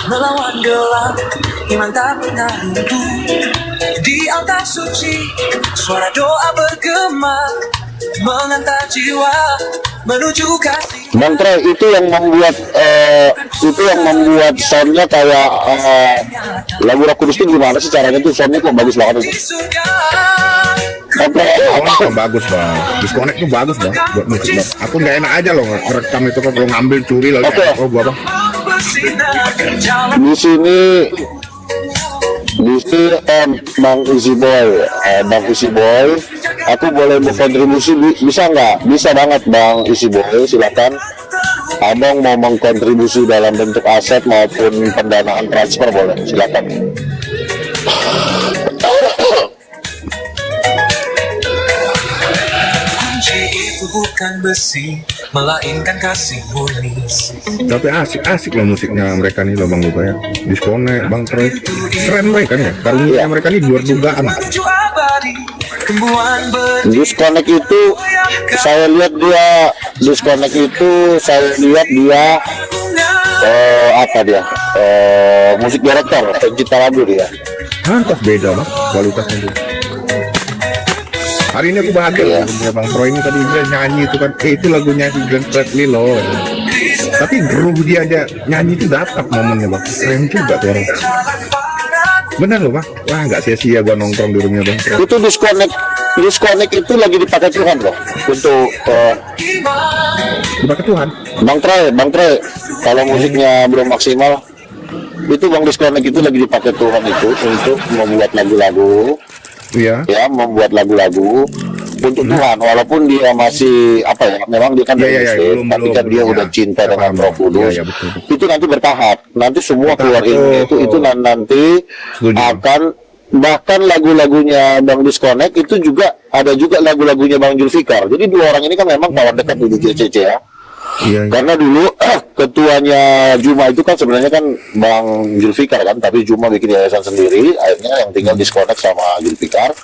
melawan gelap, iman tak pernah runtuh. Di altar suci, suara doa bergema, mengantar jiwa menuju kasih. Bang Tre, itu yang membuat soundnya kayak lagu Roh Kudus itu gimana sih caranya tuh soundnya kok bagus banget itu. Oh, bagus Bang. Disconnect tuh bagus Bang buat musik Bang. Aku nggak enak aja loh ngerekam itu kan kalau ngambil curi loh. Oh gua Bang. Di sini Bang Isi Boy, aku boleh berkontribusi bisa nggak? Bisa banget Bang Isi Boy, silakan. Abang mau mengkontribusi dalam bentuk aset maupun pendanaan transfer boleh, silakan. Kunci itu bukan besi, melainkan kasih murni. Tapi asik lah musiknya mereka nih loh Bang Luka ya. Disconnect, Bang Troy. Keren mereka nih ya. Karunia mereka nih di luar dugaan. Menuju abadi, kembuhan Disconnect itu saya lihat dia apa dia musik director, pencipta lagu dia. Pantas beda Bang, kualitasnya dia. Hari ini aku bahagia ya Bang Troy ini tadi dia nyanyi itu kan, itu lagunya si Glenn Fredly loh. Tapi groove dia aja nyanyi itu dapat momennya Bang. Keren juga tuh orang. Bener loh Bang. Wah nggak sia-sia gua nongkrong di rumahnya Bang Troy. Itu disconnect itu lagi dipakai Tuhan loh untuk dipakai Tuhan. Bang Troy kalau musiknya belum maksimal itu Bang Disconnect itu lagi dipakai Tuhan itu untuk membuat lagu-lagu. Iya. Ya, membuat lagu-lagu untuk Tuhan, walaupun dia masih apa ya, memang dia kan Muslim, tapi kan dia udah cinta dengan Roh Kudus. Betul. Itu nanti bertahap, nanti semua keluar ilmu itu nanti akan, bahkan lagu-lagunya Bang Disconnect itu juga ada juga lagu-lagunya Bang Julfikar. Jadi dua orang ini kan memang kawan dekat di GCC ya. Iya. Karena dulu ketuanya Juma itu kan sebenarnya kan Bang Julfikar kan, tapi Juma bikin yayasan sendiri, akhirnya yang tinggal Disconnect sama Julfikar.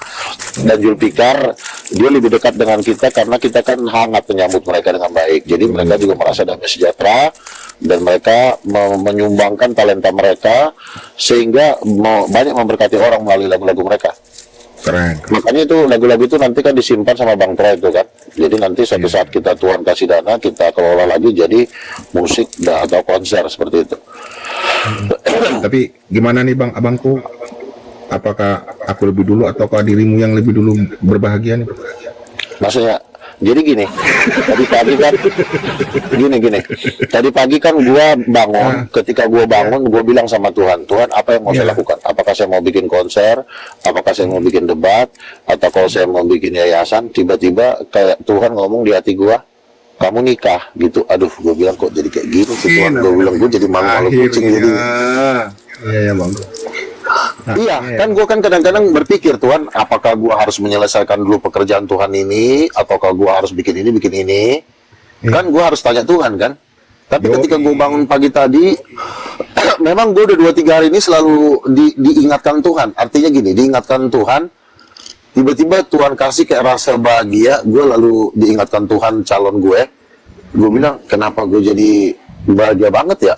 Dan Julfikar dia lebih dekat dengan kita karena kita kan hangat menyambut mereka dengan baik. Jadi mereka juga merasa damai sejahtera dan mereka menyumbangkan talenta mereka sehingga banyak memberkati orang melalui lagu-lagu mereka. Keren. Makanya itu lagu-lagu itu nanti kan disimpan sama Bang Troy itu kan. Jadi nanti suatu saat kita Tuhan kasih dana, kita kelola lagi jadi musik atau konser seperti itu. Tapi gimana nih Bang, abangku? Apakah aku lebih dulu ataukah dirimu yang lebih dulu berbahagia nih? Maksudnya, jadi gini, tadi pagi kan, tadi pagi kan gua bangun, ketika gua bangun, gua bilang sama Tuhan, Tuhan apa yang mau saya lakukan? Apakah saya mau bikin konser? Apakah saya mau bikin debat? Atau kalau saya mau bikin yayasan? Tiba-tiba kayak Tuhan ngomong di hati gua, kamu nikah gitu. Aduh, gua bilang kok jadi kayak gini sih Tuhan. Gua bilang gua jadi malu-malu kucing jadi. Iya Bang. Kan gue kan kadang-kadang berpikir Tuhan, apakah gue harus menyelesaikan dulu pekerjaan Tuhan ini, ataukah gue harus bikin ini, kan gue harus tanya Tuhan kan. Tapi ketika gue bangun pagi tadi, memang gue udah 2-3 hari ini selalu diingatkan Tuhan. Artinya gini, diingatkan Tuhan, tiba-tiba Tuhan kasih kayak rasa bahagia, gue lalu diingatkan Tuhan calon gue bilang, kenapa gue jadi bahagia banget ya,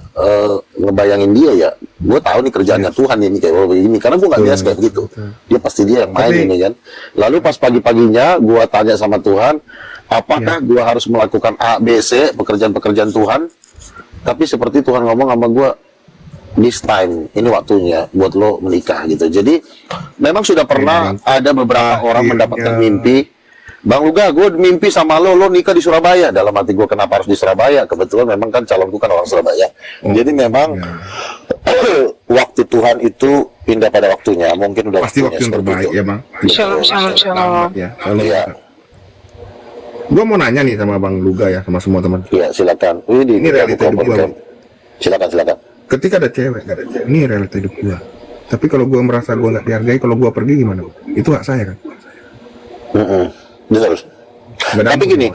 ngebayangin dia ya. Gue tahu nih kerjaannya Tuhan ini kayak begini, karena gue nggak biasa kayak begitu. Dia pasti dia yang main ini kan. Lalu pas pagi-paginya gue tanya sama Tuhan, apakah gue harus melakukan A, B, C pekerjaan-pekerjaan Tuhan? Tapi seperti Tuhan ngomong sama gue, this time, ini waktunya buat lo menikah gitu. Jadi memang sudah pernah ada beberapa orang mendapatkan mimpi, Bang Luga, gue mimpi sama lo nikah di Surabaya. Dalam hati gue, kenapa harus di Surabaya? Kebetulan memang kan calonku kan orang Surabaya. Jadi memang waktu Tuhan itu pindah pada waktunya. Mungkin udah pasti waktu yang terbaik ya Bang. Shalom. Ya, gue mau nanya nih sama Bang Luga ya, sama semua teman. Iya, silakan. Ini realita hidup gue. Silakan. Ketika ada cewek, ini realita hidup gue. Tapi kalau gue merasa gue nggak dihargai, kalau gue pergi gimana? Itu hak saya kan? Betul. Tapi gini,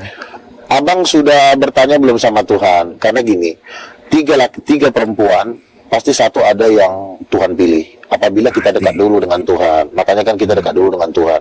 Abang sudah bertanya belum sama Tuhan? Karena gini, tiga perempuan, pasti satu ada yang Tuhan pilih. Apabila kita dekat dulu dengan Tuhan, makanya kan kita dekat dulu dengan Tuhan.